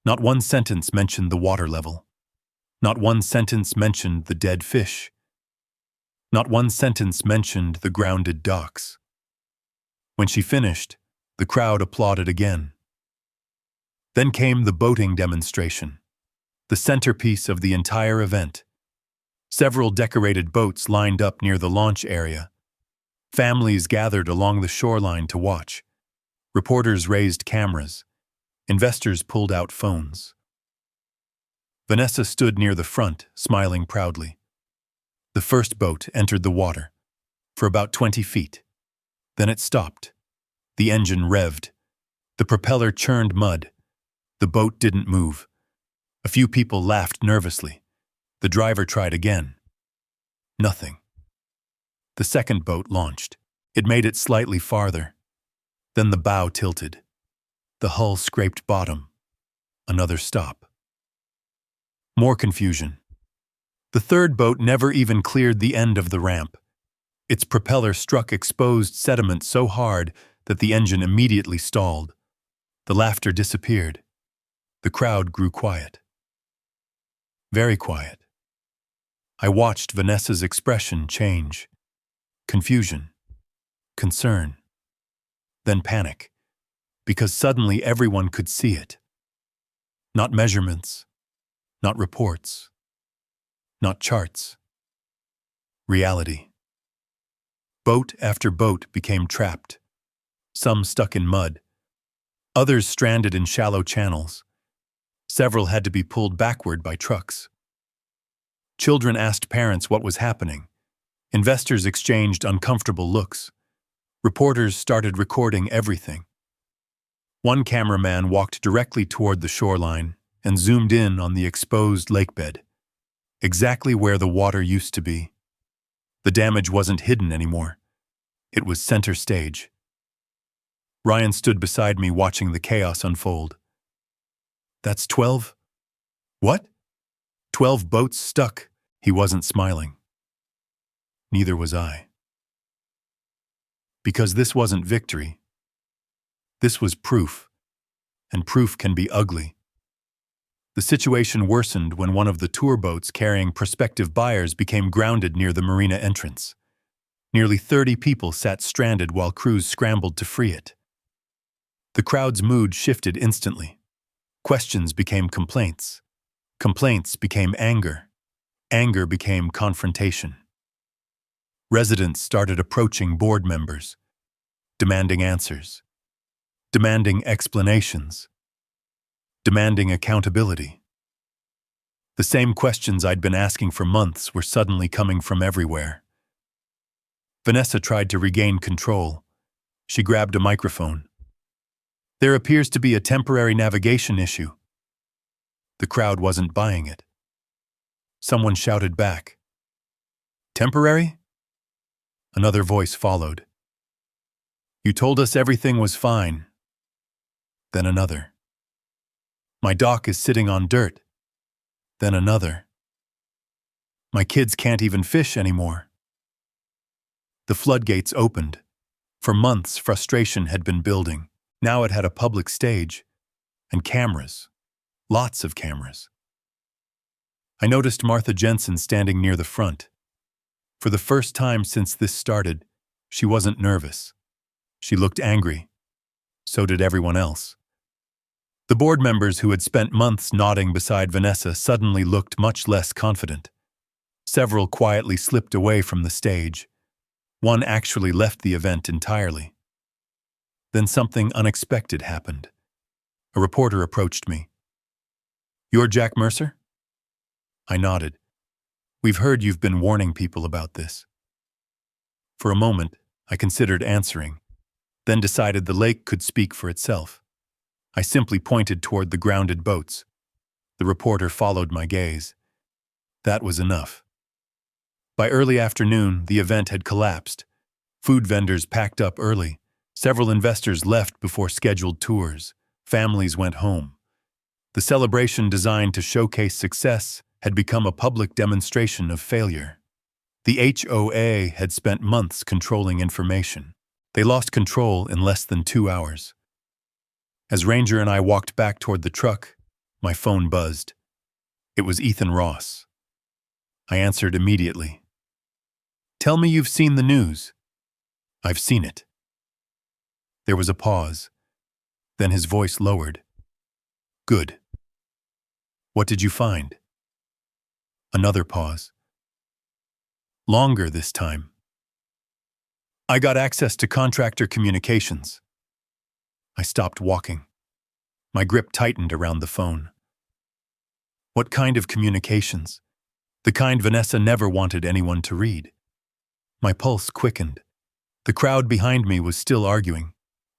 Speaker 1: Not one sentence mentioned the water level. Not one sentence mentioned the dead fish. Not one sentence mentioned the grounded docks. When she finished, the crowd applauded again. Then came the boating demonstration, the centerpiece of the entire event. Several decorated boats lined up near the launch area. Families gathered along the shoreline to watch. Reporters raised cameras. Investors pulled out phones. Vanessa stood near the front, smiling proudly. The first boat entered the water, for about 20 feet. Then it stopped. The engine revved. The propeller churned mud. The boat didn't move. A few people laughed nervously. The driver tried again. Nothing. The second boat launched. It made it slightly farther. Then the bow tilted. The hull scraped bottom. Another stop. More confusion. The third boat never even cleared the end of the ramp. Its propeller struck exposed sediment so hard that the engine immediately stalled. The laughter disappeared. The crowd grew quiet. Very quiet. I watched Vanessa's expression change. Confusion. Concern. Then panic. Because suddenly everyone could see it. Not measurements. Not reports. Not charts. Reality. Boat after boat became trapped. Some stuck in mud. Others stranded in shallow channels. Several had to be pulled backward by trucks. Children asked parents what was happening. Investors exchanged uncomfortable looks. Reporters started recording everything. One cameraman walked directly toward the shoreline and zoomed in on the exposed lakebed, exactly where the water used to be. The damage wasn't hidden anymore. It was center stage. Ryan stood beside me watching the chaos unfold. That's 12? What? 12 boats stuck. He wasn't smiling. Neither was I. Because this wasn't victory. This was proof. And proof can be ugly. The situation worsened when one of the tour boats carrying prospective buyers became grounded near the marina entrance. Nearly 30 people sat stranded while crews scrambled to free it. The crowd's mood shifted instantly. Questions became complaints. Complaints became anger. Anger became confrontation. Residents started approaching board members, demanding answers, demanding explanations, demanding accountability. The same questions I'd been asking for months were suddenly coming from everywhere. Vanessa tried to regain control. She grabbed a microphone. There appears to be a temporary navigation issue. The crowd wasn't buying it. Someone shouted back. Temporary? Another voice followed. You told us everything was fine. Then another. My dock is sitting on dirt. Then another. My kids can't even fish anymore. The floodgates opened. For months, frustration had been building. Now it had a public stage. And cameras. Lots of cameras. I noticed Martha Jensen standing near the front. For the first time since this started, she wasn't nervous. She looked angry. So did everyone else. The board members who had spent months nodding beside Vanessa suddenly looked much less confident. Several quietly slipped away from the stage. One actually left the event entirely. Then something unexpected happened. A reporter approached me. You're Jack Mercer? I nodded. We've heard you've been warning people about this. For a moment, I considered answering, then decided the lake could speak for itself. I simply pointed toward the grounded boats. The reporter followed my gaze. That was enough. By early afternoon, the event had collapsed. Food vendors packed up early. Several investors left before scheduled tours. Families went home. The celebration designed to showcase success had become a public demonstration of failure. The HOA had spent months controlling information. They lost control in less than 2 hours. As Ranger and I walked back toward the truck, my phone buzzed. It was Ethan Ross. I answered immediately. Tell me you've seen the news. I've seen it. There was a pause. Then his voice lowered. Good. What did you find? Another pause. Longer this time. I got access to contractor communications. I stopped walking. My grip tightened around the phone. What kind of communications? The kind Vanessa never wanted anyone to read. My pulse quickened. The crowd behind me was still arguing.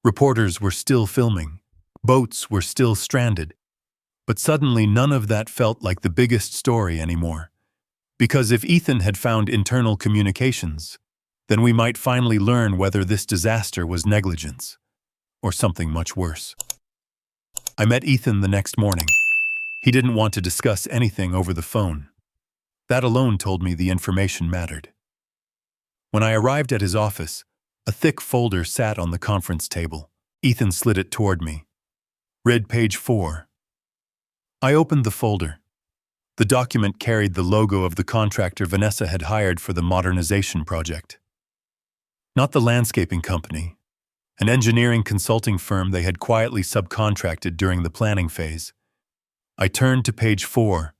Speaker 1: Reporters were still filming. Boats were still stranded. But suddenly none of that felt like the biggest story anymore. Because if Ethan had found internal communications, Then we might finally learn whether this disaster was negligence or something much worse. I met Ethan the next morning. He didn't want to discuss anything over the phone. That alone told me the information mattered. When I arrived at his office, a thick folder sat on the conference table. Ethan slid it toward me. Read page 4. I opened the folder. The document carried the logo of the contractor Vanessa had hired for the modernization project. Not the landscaping company, an engineering consulting firm they had quietly subcontracted during the planning phase. I turned to page 4,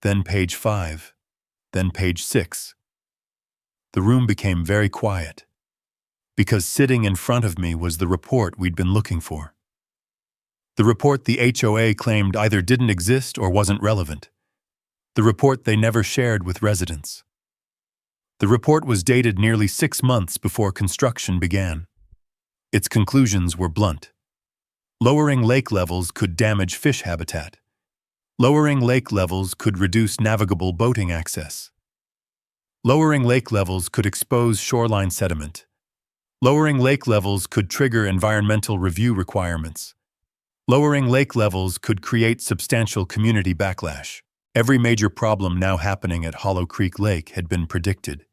Speaker 1: then page 5, then page 6. The room became very quiet, because sitting in front of me was the report we'd been looking for. The report the HOA claimed either didn't exist or wasn't relevant. The report they never shared with residents. The report was dated nearly 6 months before construction began. Its conclusions were blunt. Lowering lake levels could damage fish habitat. Lowering lake levels could reduce navigable boating access. Lowering lake levels could expose shoreline sediment. Lowering lake levels could trigger environmental review requirements. Lowering lake levels could create substantial community backlash. Every major problem now happening at Hollow Creek Lake had been predicted,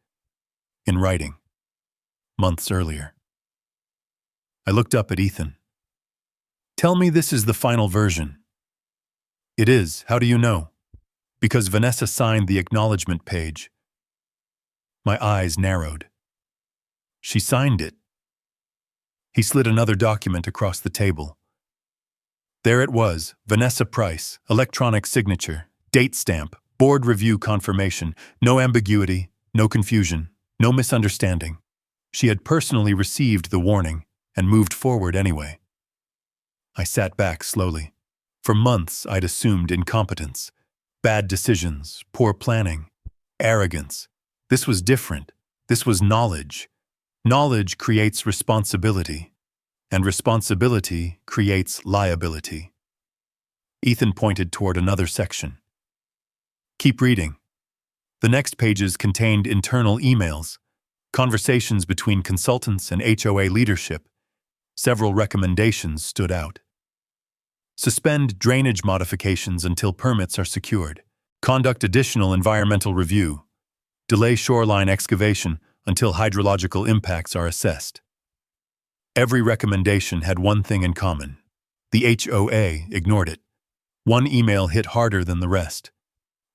Speaker 1: in writing, months earlier. I looked up at Ethan. Tell me this is the final version. It is. How do you know? Because Vanessa signed the acknowledgement page. My eyes narrowed. She signed it. He slid another document across the table. There it was, Vanessa Price, electronic signature, date stamp, board review confirmation, no ambiguity, no confusion, no misunderstanding. She had personally received the warning and moved forward anyway. I sat back slowly. For months I'd assumed incompetence, bad decisions, poor planning, arrogance. This was different. This was knowledge. Knowledge creates responsibility, and responsibility creates liability. Ethan pointed toward another section. Keep reading. The next pages contained internal emails, conversations between consultants and HOA leadership. Several recommendations stood out. Suspend drainage modifications until permits are secured. Conduct additional environmental review. Delay shoreline excavation until hydrological impacts are assessed. Every recommendation had one thing in common. The HOA ignored it. One email hit harder than the rest.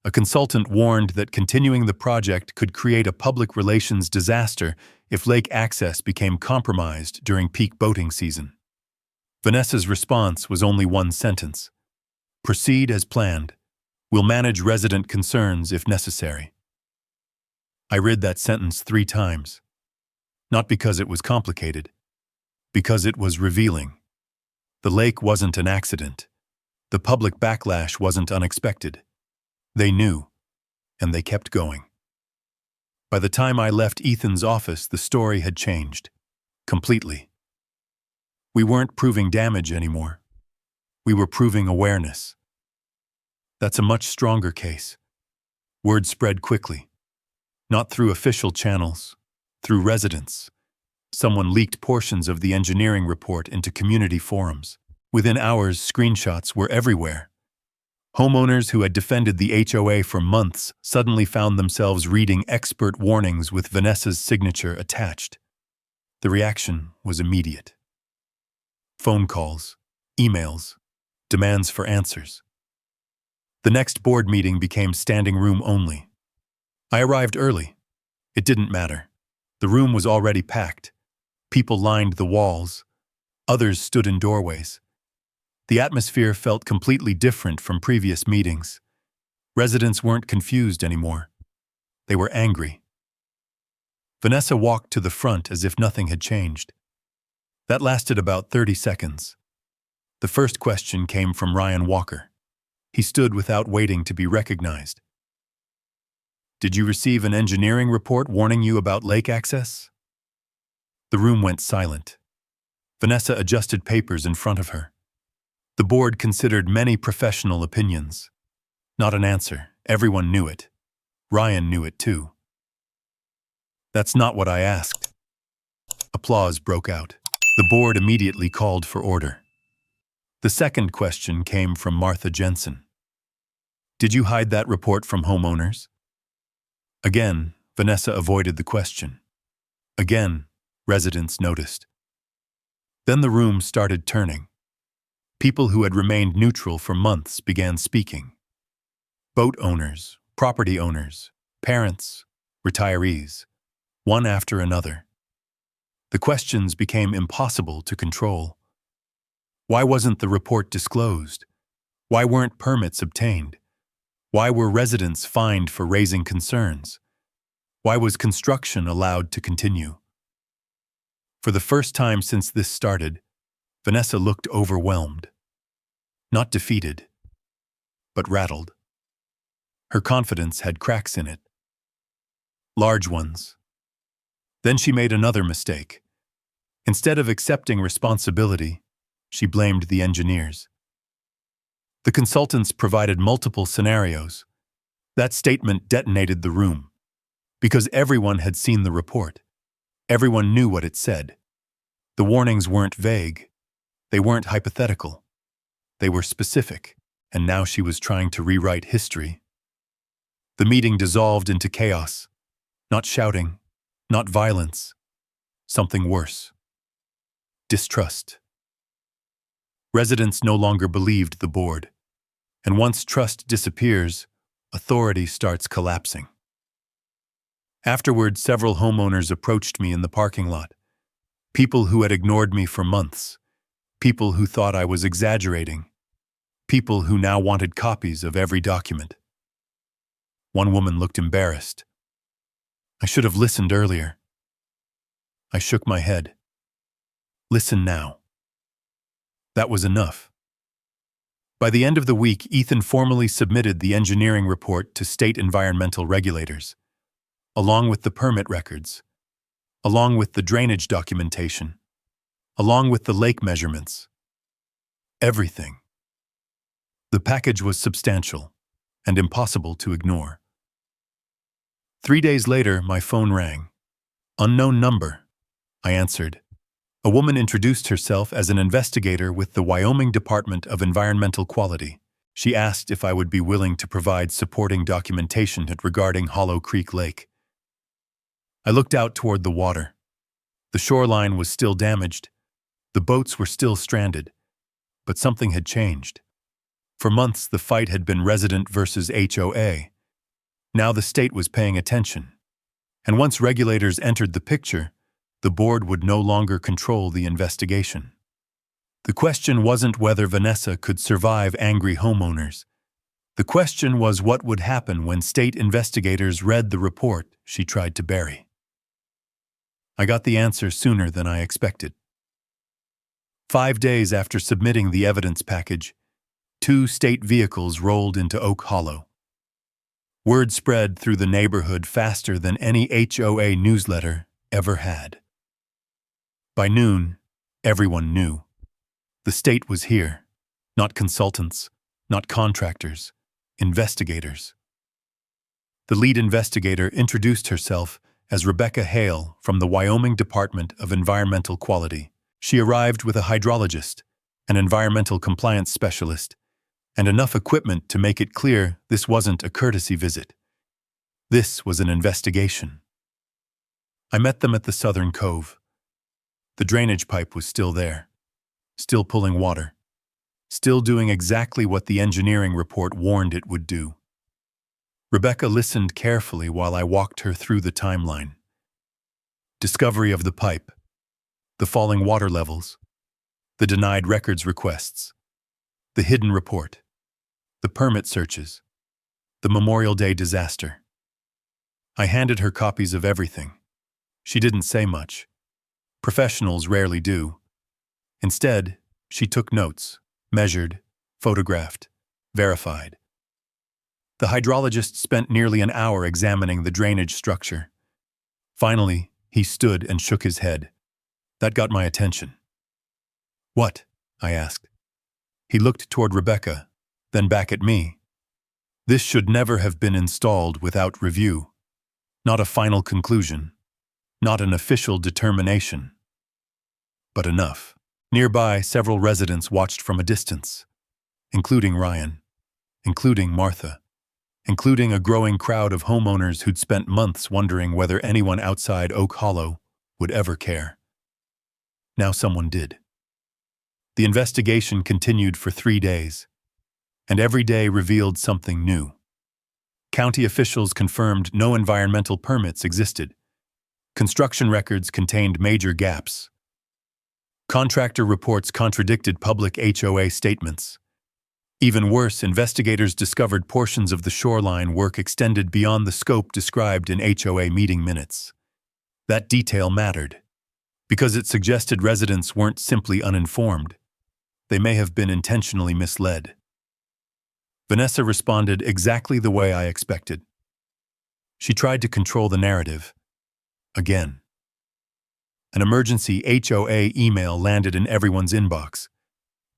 Speaker 1: A consultant warned that continuing the project could create a public relations disaster if lake access became compromised during peak boating season. Vanessa's response was only one sentence. Proceed as planned. We'll manage resident concerns if necessary. I read that sentence 3 times. Not because it was complicated, because it was revealing. The lake wasn't an accident. The public backlash wasn't unexpected. They knew, and they kept going. By the time I left Ethan's office, the story had changed. Completely. We weren't proving damage anymore. We were proving awareness. That's a much stronger case. Word spread quickly. Not through official channels, through residents. Someone leaked portions of the engineering report into community forums. Within hours, screenshots were everywhere. Homeowners who had defended the HOA for months suddenly found themselves reading expert warnings with Vanessa's signature attached. The reaction was immediate. Phone calls, emails, demands for answers. The next board meeting became standing room only. I arrived early. It didn't matter. The room was already packed. People lined the walls. Others stood in doorways. The atmosphere felt completely different from previous meetings. Residents weren't confused anymore. They were angry. Vanessa walked to the front as if nothing had changed. That lasted about 30 seconds. The first question came from Ryan Walker. He stood without waiting to be recognized. Did you receive an engineering report warning you about lake access? The room went silent. Vanessa adjusted papers in front of her. The board considered many professional opinions. Not an answer. Everyone knew it. Ryan knew it too. That's not what I asked. Applause broke out. The board immediately called for order. The second question came from Martha Jensen. Did you hide that report from homeowners? Again, Vanessa avoided the question. Again, residents noticed. Then the room started turning. People who had remained neutral for months began speaking. Boat owners, property owners, parents, retirees, one after another. The questions became impossible to control. Why wasn't the report disclosed? Why weren't permits obtained? Why were residents fined for raising concerns? Why was construction allowed to continue? For the first time since this started, Vanessa looked overwhelmed. Not defeated, but rattled. Her confidence had cracks in it. Large ones. Then she made another mistake. Instead of accepting responsibility, she blamed the engineers. The consultants provided multiple scenarios. That statement detonated the room. Because everyone had seen the report. Everyone knew what it said. The warnings weren't vague. They weren't hypothetical. They were specific, and now she was trying to rewrite history. The meeting dissolved into chaos. Not shouting, not violence. Something worse. Distrust. Residents no longer believed the board. And once trust disappears, authority starts collapsing. Afterward, several homeowners approached me in the parking lot. People who had ignored me for months. People who thought I was exaggerating. People who now wanted copies of every document. One woman looked embarrassed. I should have listened earlier. I shook my head. Listen now. That was enough. By the end of the week, Ethan formally submitted the engineering report to state environmental regulators, along with the permit records, along with the drainage documentation, along with the lake measurements. Everything. The package was substantial and impossible to ignore. 3 days later, my phone rang. Unknown number. I answered. A woman introduced herself as an investigator with the Wyoming Department of Environmental Quality. She asked if I would be willing to provide supporting documentation regarding Hollow Creek Lake. I looked out toward the water. The shoreline was still damaged. The boats were still stranded. But something had changed. For months, the fight had been resident versus HOA. Now the state was paying attention. And once regulators entered the picture, the board would no longer control the investigation. The question wasn't whether Vanessa could survive angry homeowners. The question was what would happen when state investigators read the report she tried to bury. I got the answer sooner than I expected. 5 days after submitting the evidence package, 2 state vehicles rolled into Oak Hollow. Word spread through the neighborhood faster than any HOA newsletter ever had. By noon, everyone knew. The state was here. Not consultants, not contractors, investigators. The lead investigator introduced herself as Rebecca Hale from the Wyoming Department of Environmental Quality. She arrived with a hydrologist, an environmental compliance specialist, and enough equipment to make it clear this wasn't a courtesy visit. This was an investigation. I met them at the southern cove. The drainage pipe was still there, still pulling water, still doing exactly what the engineering report warned it would do. Rebecca listened carefully while I walked her through the timeline. Discovery of the pipe, the falling water levels, the denied records requests, the hidden report, the permit searches, the Memorial Day disaster. I handed her copies of everything. She didn't say much. Professionals rarely do. Instead, she took notes, measured, photographed, verified. The hydrologist spent nearly an hour examining the drainage structure. Finally, he stood and shook his head. That got my attention. What? I asked. He looked toward Rebecca, then back at me. This should never have been installed without review. Not a final conclusion, Not an official determination, but enough. Nearby, several residents watched from a distance, including Ryan, including Martha, including a growing crowd of homeowners who'd spent months wondering whether anyone outside Oak Hollow would ever care. Now someone did. The investigation continued for 3 days, and every day revealed something new. County officials confirmed no environmental permits existed. Construction records contained major gaps. Contractor reports contradicted public HOA statements. Even worse, investigators discovered portions of the shoreline work extended beyond the scope described in HOA meeting minutes. That detail mattered, because it suggested residents weren't simply uninformed. They may have been intentionally misled. Vanessa responded exactly the way I expected. She tried to control the narrative. Again. An emergency HOA email landed in everyone's inbox.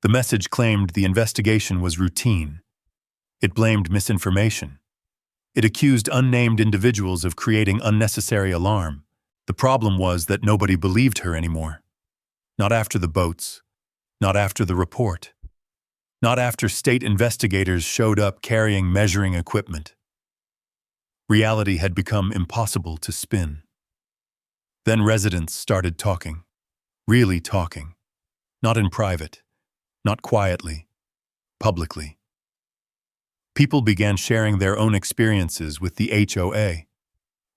Speaker 1: The message claimed the investigation was routine. It blamed misinformation. It accused unnamed individuals of creating unnecessary alarm. The problem was that nobody believed her anymore. Not after the boats. Not after the report. Not after state investigators showed up carrying measuring equipment. Reality had become impossible to spin. Then residents started talking. Really talking. Not in private. Not quietly. Publicly. People began sharing their own experiences with the HOA.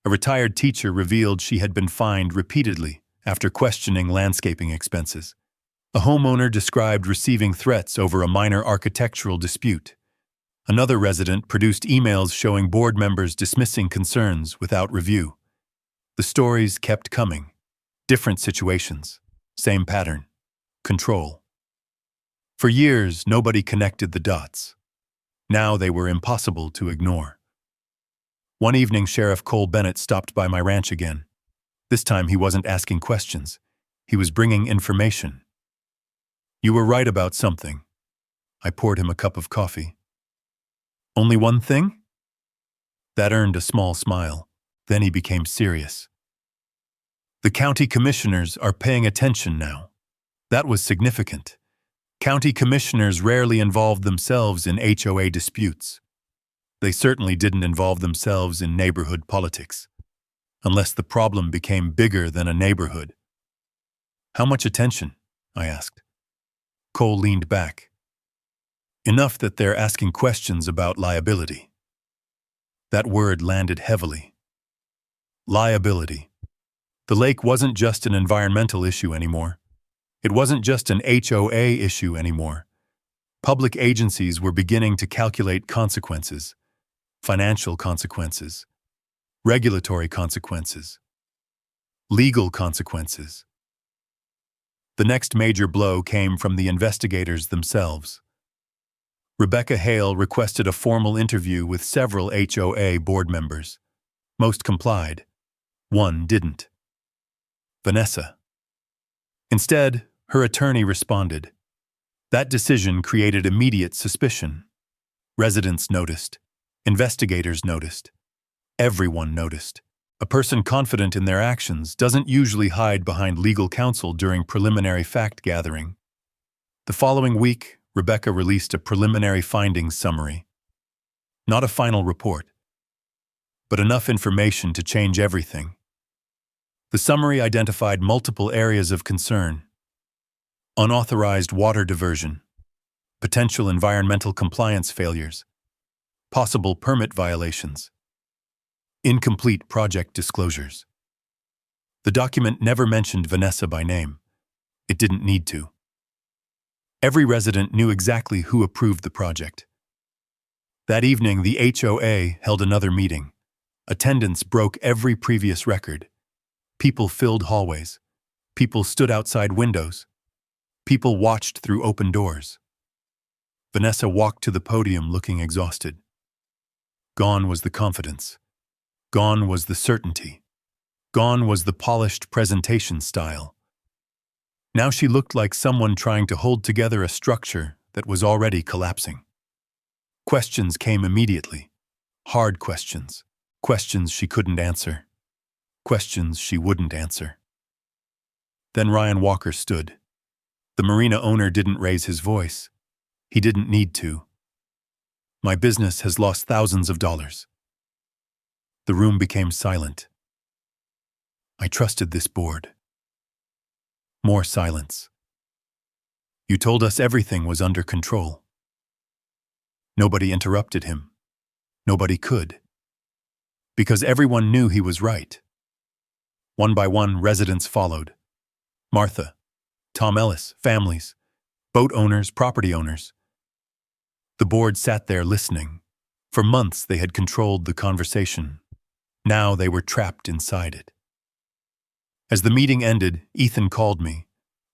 Speaker 1: A retired teacher revealed she had been fined repeatedly after questioning landscaping expenses. A homeowner described receiving threats over a minor architectural dispute. Another resident produced emails showing board members dismissing concerns without review. The stories kept coming. Different situations. Same pattern. Control. For years, nobody connected the dots. Now they were impossible to ignore. One evening, Sheriff Cole Bennett stopped by my ranch again. This time he wasn't asking questions. He was bringing information. You were right about something. I poured him a cup of coffee. Only one thing? That earned a small smile. Then he became serious. The county commissioners are paying attention now. That was significant. County commissioners rarely involved themselves in HOA disputes. They certainly didn't involve themselves in neighborhood politics, unless the problem became bigger than a neighborhood. How much attention? I asked. Cole leaned back. Enough that they're asking questions about liability. That word landed heavily. Liability. The lake wasn't just an environmental issue anymore. It wasn't just an HOA issue anymore. Public agencies were beginning to calculate consequences, financial consequences, regulatory consequences, legal consequences. The next major blow came from the investigators themselves. Rebecca Hale requested a formal interview with several HOA board members. Most complied. One didn't. Vanessa. Instead, her attorney responded. That decision created immediate suspicion. Residents noticed. Investigators noticed. Everyone noticed. A person confident in their actions doesn't usually hide behind legal counsel during preliminary fact-gathering. The following week, Rebecca released a preliminary findings summary. Not a final report, but enough information to change everything. The summary identified multiple areas of concern: unauthorized water diversion, potential environmental compliance failures, possible permit violations, incomplete project disclosures. The document never mentioned Vanessa by name. It didn't need to. Every resident knew exactly who approved the project. That evening, the HOA held another meeting. Attendance broke every previous record. People filled hallways. People stood outside windows. People watched through open doors. Vanessa walked to the podium looking exhausted. Gone was the confidence. Gone was the certainty. Gone was the polished presentation style. Now she looked like someone trying to hold together a structure that was already collapsing. Questions came immediately. Hard questions. Questions she couldn't answer. questions she wouldn't answer. Then Ryan Walker stood. The marina owner didn't raise his voice. He didn't need to. My business has lost thousands of dollars. The room became silent. I trusted this board. More silence. You told us everything was under control. Nobody interrupted him. Nobody could. Because everyone knew he was right. One by one, residents followed. Martha, Tom Ellis, families, boat owners, property owners. The board sat there listening. For months they had controlled the conversation. Now they were trapped inside it. As the meeting ended, Ethan called me.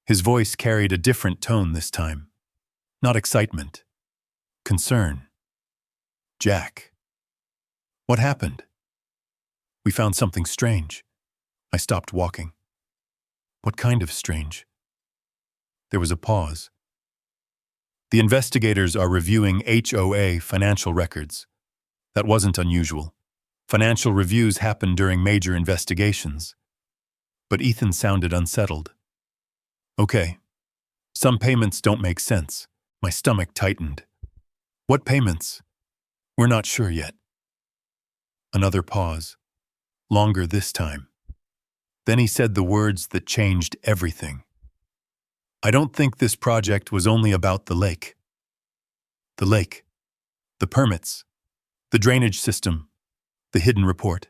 Speaker 1: His voice carried a different tone this time. Not excitement. Concern. Jack. What happened? We found something strange. I stopped walking. What kind of strange? There was a pause. The investigators are reviewing HOA financial records. That wasn't unusual. Financial reviews happen during major investigations. But Ethan sounded unsettled. Okay. Some payments don't make sense. My stomach tightened. What payments? We're not sure yet. Another pause. Longer this time. Then he said the words that changed everything. I don't think this project was only about the lake. The lake. The permits. The drainage system. The hidden report.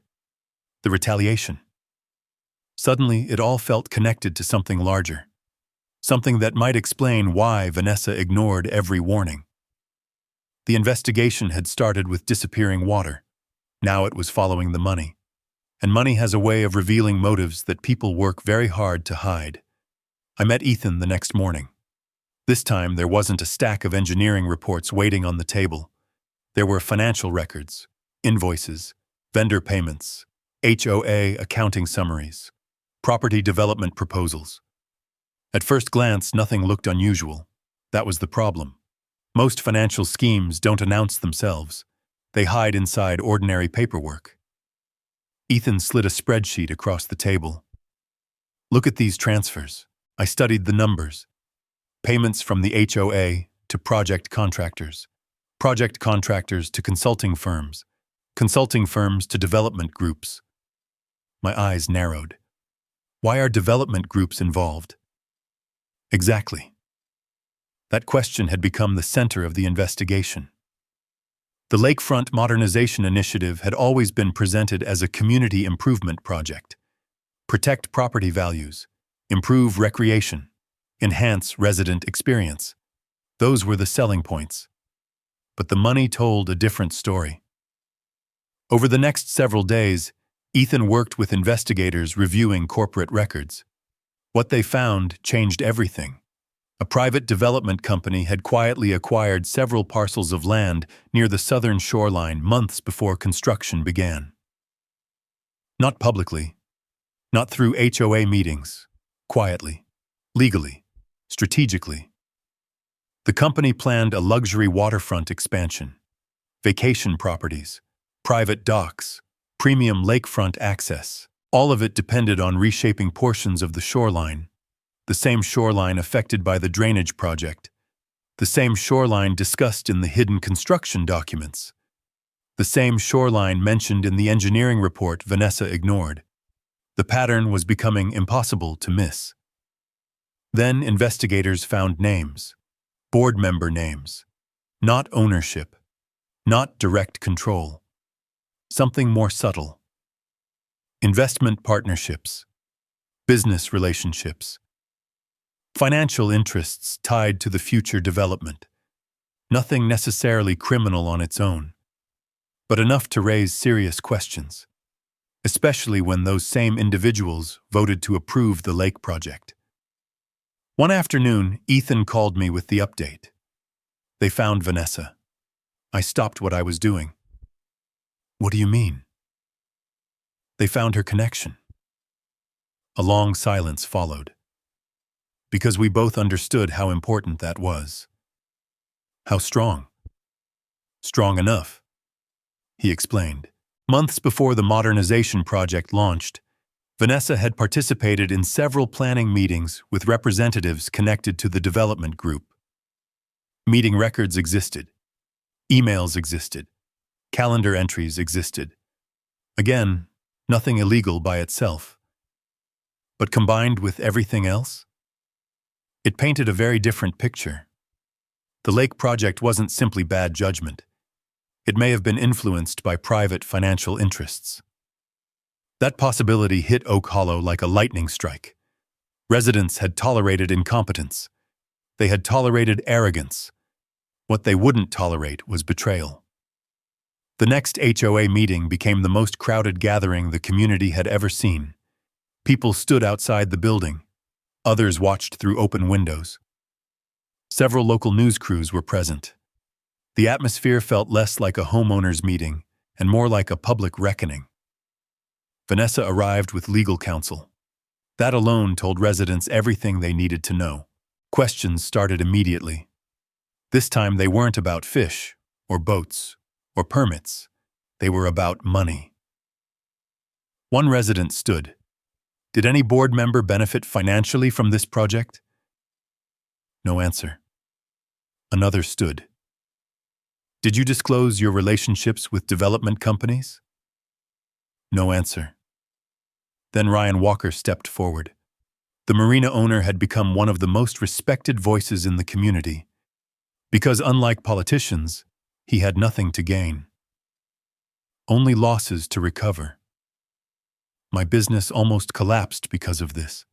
Speaker 1: The retaliation. Suddenly, it all felt connected to something larger. Something that might explain why Vanessa ignored every warning. The investigation had started with disappearing water. Now it was following the money. And money has a way of revealing motives that people work very hard to hide. I met Ethan the next morning. This time, there wasn't a stack of engineering reports waiting on the table. There were financial records, invoices, vendor payments, HOA accounting summaries, property development proposals. At first glance, nothing looked unusual. That was the problem. Most financial schemes don't announce themselves. They hide inside ordinary paperwork. Ethan slid a spreadsheet across the table. Look at these transfers. I studied the numbers. Payments from the HOA to project contractors to consulting firms to development groups. My eyes narrowed. Why are development groups involved? Exactly. That question had become the center of the investigation. The Lakefront Modernization Initiative had always been presented as a community improvement project. Protect property values, improve recreation, enhance resident experience. Those were the selling points. But the money told a different story. Over the next several days, Ethan worked with investigators reviewing corporate records. What they found changed everything. A private development company had quietly acquired several parcels of land near the southern shoreline months before construction began. Not publicly, not through HOA meetings, quietly, legally, strategically. The company planned a luxury waterfront expansion, vacation properties, private docks, premium lakefront access. All of it depended on reshaping portions of the shoreline. The same shoreline affected by the drainage project. The same shoreline discussed in the hidden construction documents. The same shoreline mentioned in the engineering report Vanessa ignored. The pattern was becoming impossible to miss. Then investigators found names, board member names, not ownership, not direct control. Something more subtle. Investment partnerships, business relationships, financial interests tied to the future development. Nothing necessarily criminal on its own, but enough to raise serious questions, especially when those same individuals voted to approve the lake project. One afternoon, Ethan called me with the update. They found Vanessa. I stopped what I was doing. What do you mean? They found her connection. A long silence followed, because we both understood how important that was. How strong? Strong enough, he explained. Months before the modernization project launched, Vanessa had participated in several planning meetings with representatives connected to the development group. Meeting records existed. Emails existed. Calendar entries existed. Again, nothing illegal by itself. But combined with everything else, it painted a very different picture. The lake project wasn't simply bad judgment. It may have been influenced by private financial interests. That possibility hit Oak Hollow like a lightning strike. Residents had tolerated incompetence. They had tolerated arrogance. What they wouldn't tolerate was betrayal. The next HOA meeting became the most crowded gathering the community had ever seen. People stood outside the building. Others watched through open windows. Several local news crews were present. The atmosphere felt less like a homeowners' meeting and more like a public reckoning. Vanessa arrived with legal counsel. That alone told residents everything they needed to know. Questions started immediately. This time they weren't about fish, or boats, or permits. They were about money. One resident stood. Did any board member benefit financially from this project? No answer. Another stood. Did you disclose your relationships with development companies? No answer. Then Ryan Walker stepped forward. The marina owner had become one of the most respected voices in the community, because unlike politicians, he had nothing to gain. Only losses to recover. My business almost collapsed because of this.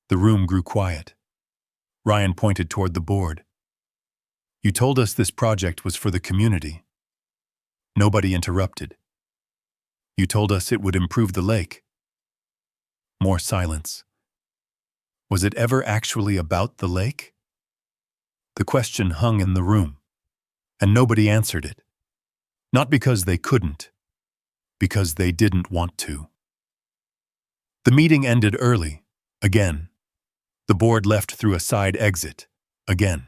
Speaker 1: The room grew quiet. Ryan pointed toward the board. You told us this project was for the community. Nobody interrupted. You told us it would improve the lake. More silence. Was it ever actually about the lake? The question hung in the room, and nobody answered it. Not because they couldn't, because they didn't want to. The meeting ended early, again. The board left through a side exit, again.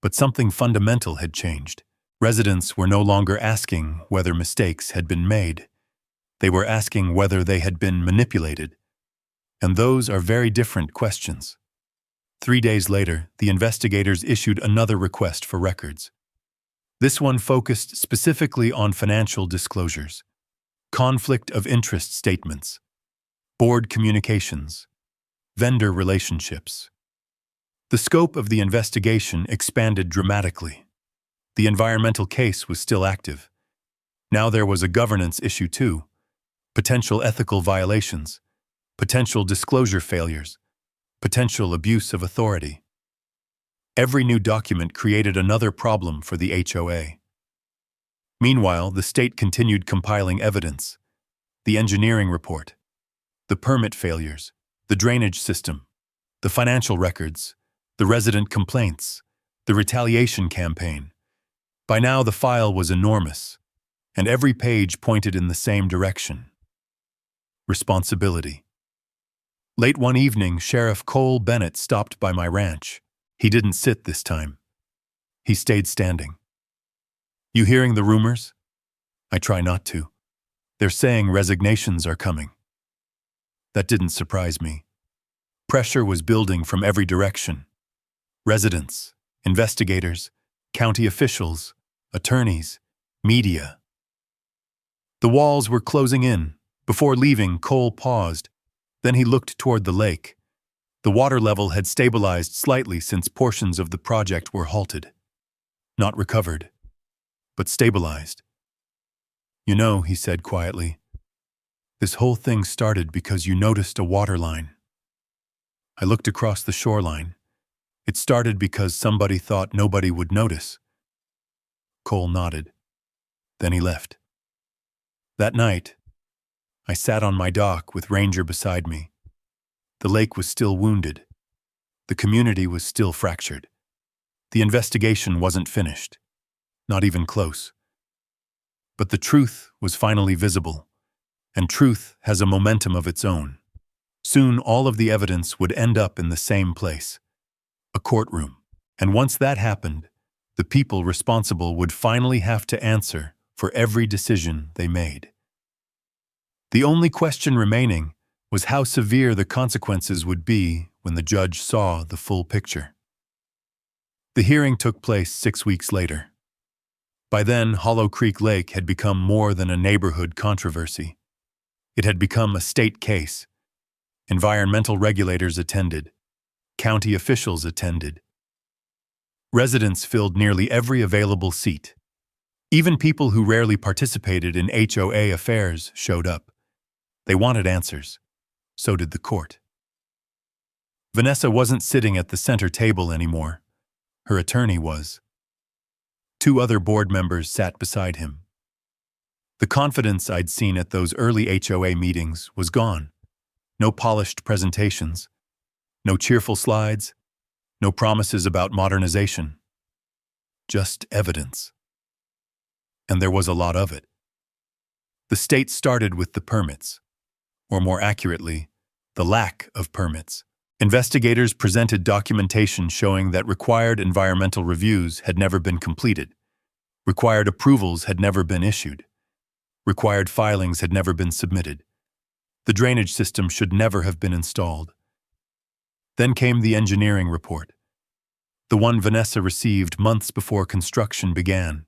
Speaker 1: But something fundamental had changed. Residents were no longer asking whether mistakes had been made. They were asking whether they had been manipulated. And those are very different questions. 3 days later, the investigators issued another request for records. This one focused specifically on financial disclosures, conflict of interest statements, board communications, vendor relationships. The scope of the investigation expanded dramatically. The environmental case was still active. Now there was a governance issue too, potential ethical violations, potential disclosure failures, potential abuse of authority. Every new document created another problem for the HOA. Meanwhile, the state continued compiling evidence: the engineering report, the permit failures, the drainage system, the financial records, the resident complaints, the retaliation campaign. By now, the file was enormous, and every page pointed in the same direction. Responsibility. Late one evening, Sheriff Cole Bennett stopped by my ranch. He didn't sit this time. He stayed standing. You hearing the rumors? I try not to. They're saying resignations are coming. That didn't surprise me. Pressure was building from every direction. Residents, investigators, county officials, attorneys, media. The walls were closing in. Before leaving, Cole paused. Then he looked toward the lake. The water level had stabilized slightly since portions of the project were halted. Not recovered, but stabilized. You know, he said quietly, this whole thing started because you noticed a waterline. I looked across the shoreline. It started because somebody thought nobody would notice. Cole nodded. Then he left. That night, I sat on my dock with Ranger beside me. The lake was still wounded. The community was still fractured. The investigation wasn't finished, not even close. But the truth was finally visible, and truth has a momentum of its own. Soon all of the evidence would end up in the same place, a courtroom. And once that happened, the people responsible would finally have to answer for every decision they made. The only question remaining was how severe the consequences would be when the judge saw the full picture. The hearing took place 6 weeks later. By then, Hollow Creek Lake had become more than a neighborhood controversy. It had become a state case. Environmental regulators attended. County officials attended. Residents filled nearly every available seat. Even people who rarely participated in HOA affairs showed up. They wanted answers. So did the court. Vanessa wasn't sitting at the center table anymore. Her attorney was. 2 other board members sat beside him. The confidence I'd seen at those early HOA meetings was gone. No polished presentations. No cheerful slides. No promises about modernization. Just evidence. And there was a lot of it. The state started with the permits, or more accurately, the lack of permits. Investigators presented documentation showing that required environmental reviews had never been completed, required approvals had never been issued, required filings had never been submitted. The drainage system should never have been installed. Then came the engineering report, the one Vanessa received months before construction began,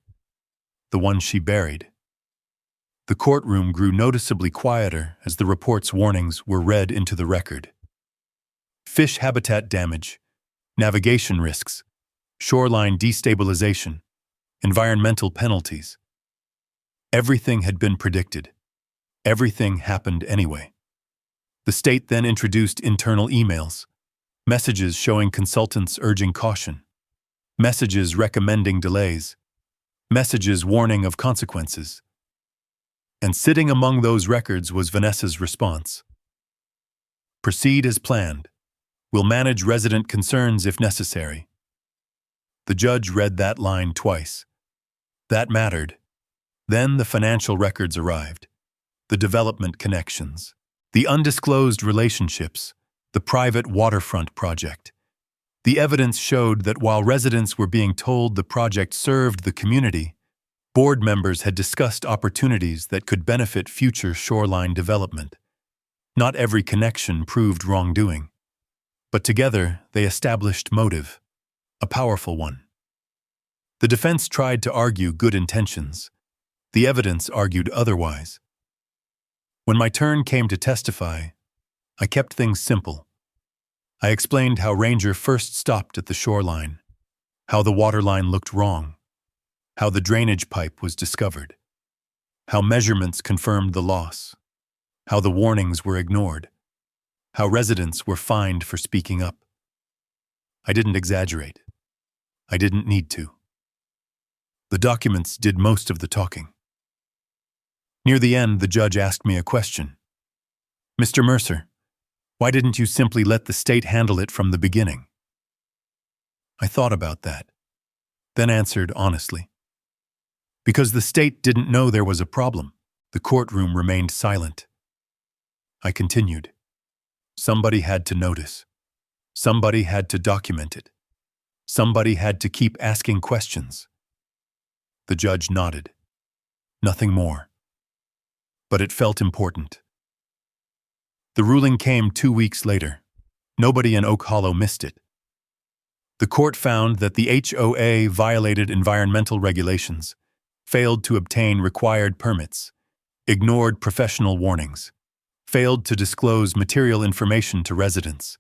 Speaker 1: the one she buried. The courtroom grew noticeably quieter as the report's warnings were read into the record. Fish habitat damage, navigation risks, shoreline destabilization, environmental penalties. Everything had been predicted. Everything happened anyway. The state then introduced internal emails, messages showing consultants urging caution, messages recommending delays, messages warning of consequences. And sitting among those records was Vanessa's response. Proceed as planned. We'll manage resident concerns if necessary. The judge read that line twice. That mattered. Then the financial records arrived. The development connections. The undisclosed relationships. The private waterfront project. The evidence showed that while residents were being told the project served the community, board members had discussed opportunities that could benefit future shoreline development. Not every connection proved wrongdoing, but together they established motive, a powerful one. The defense tried to argue good intentions. The evidence argued otherwise. When my turn came to testify, I kept things simple. I explained how Ranger first stopped at the shoreline, how the waterline looked wrong, how the drainage pipe was discovered, how measurements confirmed the loss, how the warnings were ignored, how residents were fined for speaking up. I didn't exaggerate. I didn't need to. The documents did most of the talking. Near the end, the judge asked me a question. Mr. Mercer, why didn't you simply let the state handle it from the beginning? I thought about that, then answered honestly. Because the state didn't know there was a problem, the courtroom remained silent. I continued. Somebody had to notice. Somebody had to document it. Somebody had to keep asking questions. The judge nodded. Nothing more. But it felt important. The ruling came 2 weeks later. Nobody in Oak Hollow missed it. The court found that the HOA violated environmental regulations, failed to obtain required permits, ignored professional warnings, failed to disclose material information to residents,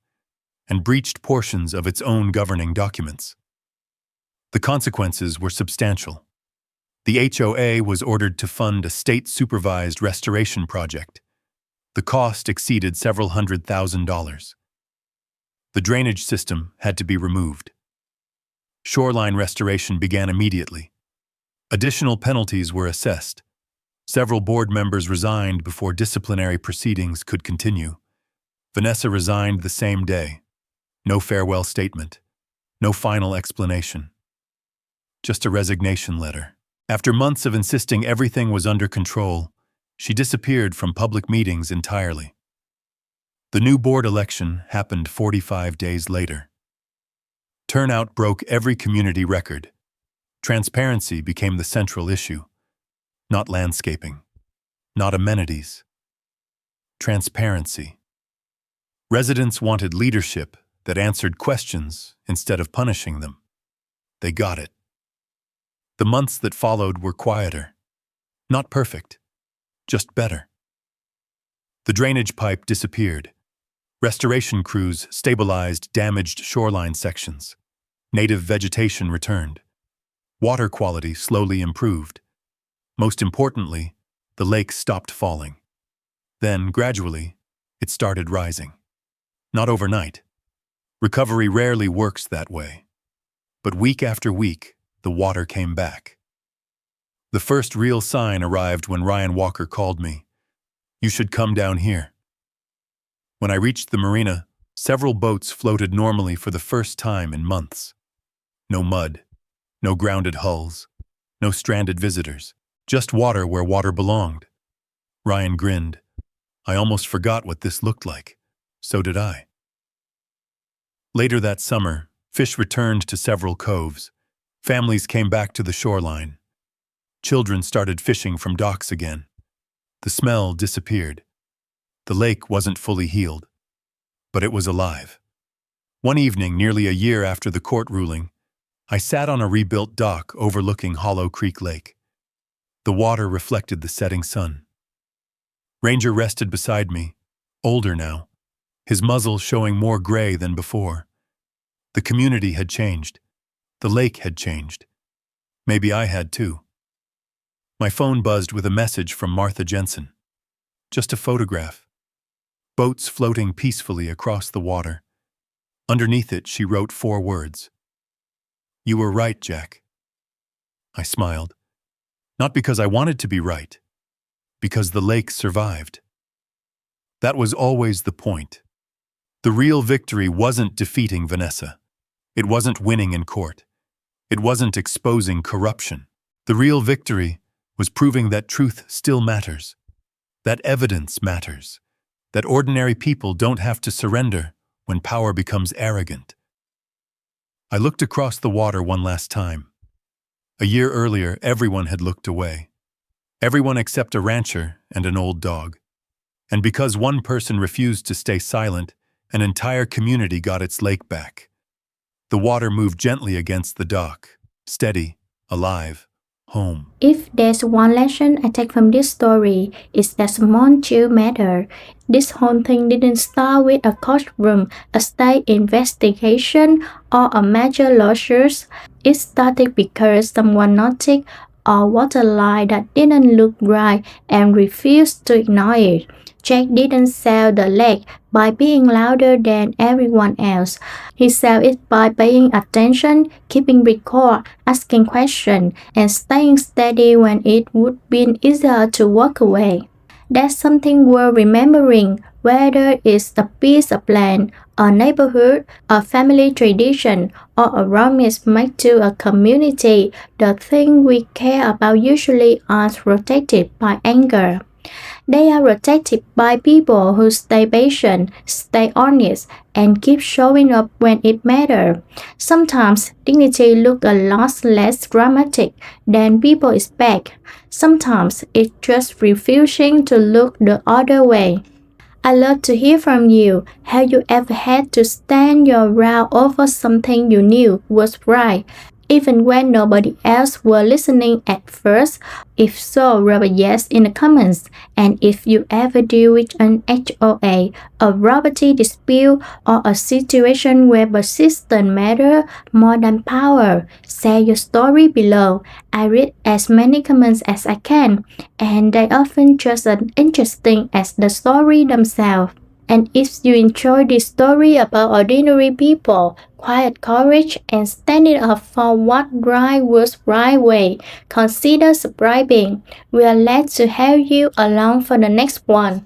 Speaker 1: and breached portions of its own governing documents. The consequences were substantial. The HOA was ordered to fund a state-supervised restoration project. The cost exceeded several $100,000. The drainage system had to be removed. Shoreline restoration began immediately. Additional penalties were assessed. Several board members resigned before disciplinary proceedings could continue. Vanessa resigned the same day. No farewell statement. No final explanation. Just a resignation letter. After months of insisting everything was under control, she disappeared from public meetings entirely. The new board election happened 45 days later. Turnout broke every community record. Transparency became the central issue. Not landscaping. Not amenities. transparency. Residents wanted leadership that answered questions instead of punishing them. They got it. The months that followed were quieter. Not perfect, just better. The drainage pipe disappeared. Restoration crews stabilized damaged shoreline sections. Native vegetation returned. Water quality slowly improved. Most importantly, the lake stopped falling. Then, gradually, it started rising. Not overnight. Recovery rarely works that way. But week after week, the water came back. The first real sign arrived when Ryan Walker called me. "You should come down here." When I reached the marina, several boats floated normally for the first time in months. No mud, no grounded hulls, no stranded visitors, just water where water belonged. Ryan grinned. I almost forgot what this looked like. So did I. Later that summer, fish returned to several coves. Families came back to the shoreline. Children started fishing from docks again. The smell disappeared. The lake wasn't fully healed, but it was alive. One evening, nearly a year after the court ruling, I sat on a rebuilt dock overlooking Hollow Creek Lake. The water reflected the setting sun. Ranger rested beside me, older now, his muzzle showing more gray than before. The community had changed. The lake had changed. Maybe I had too. My phone buzzed with a message from Martha Jensen. Just a photograph. Boats floating peacefully across the water. Underneath it, she wrote 4 words. "You were right, Jack." I smiled. Not because I wanted to be right, because the lake survived. That was always the point. The real victory wasn't defeating Vanessa. It wasn't winning in court. It wasn't exposing corruption. The real victory was proving that truth still matters, that evidence matters, that ordinary people don't have to surrender when power becomes arrogant. I looked across the water one last time. A year earlier, everyone had looked away. Everyone except a rancher and an old dog. And because one person refused to stay silent, an entire community got its lake back. The water moved gently against the dock, steady, alive, home.
Speaker 2: If there's one lesson I take from this story, it's that small chill matter. This whole thing didn't start with a courtroom, a state investigation, or a major lawsuit. It started because someone noticed a waterline that didn't look right and refused to ignore it. Jack didn't sell the lake by being louder than everyone else. He sold it by paying attention, keeping record, asking questions, and staying steady when it would be easier to walk away. That's something worth remembering, whether it's a piece of land, a neighborhood, a family tradition, or a promise made to a community. The things we care about usually aren't protected by anger. They are protected by people who stay patient, stay honest, and keep showing up when it matters. Sometimes dignity looks a lot less dramatic than people expect. Sometimes it's just refusing to look the other way. I'd love to hear from you. Have you ever had to stand your ground over something you knew was right, even when nobody else were listening at first? If so, rub a yes in the comments. And if you ever deal with an HOA, a property dispute, or a situation where persistence matters more than power, share your story below. I read as many comments as I can, and they often just as interesting as the story themselves. And if you enjoy this story about ordinary people, quiet courage, and standing up for what right was right way, consider subscribing. We are glad to have you along for the next one.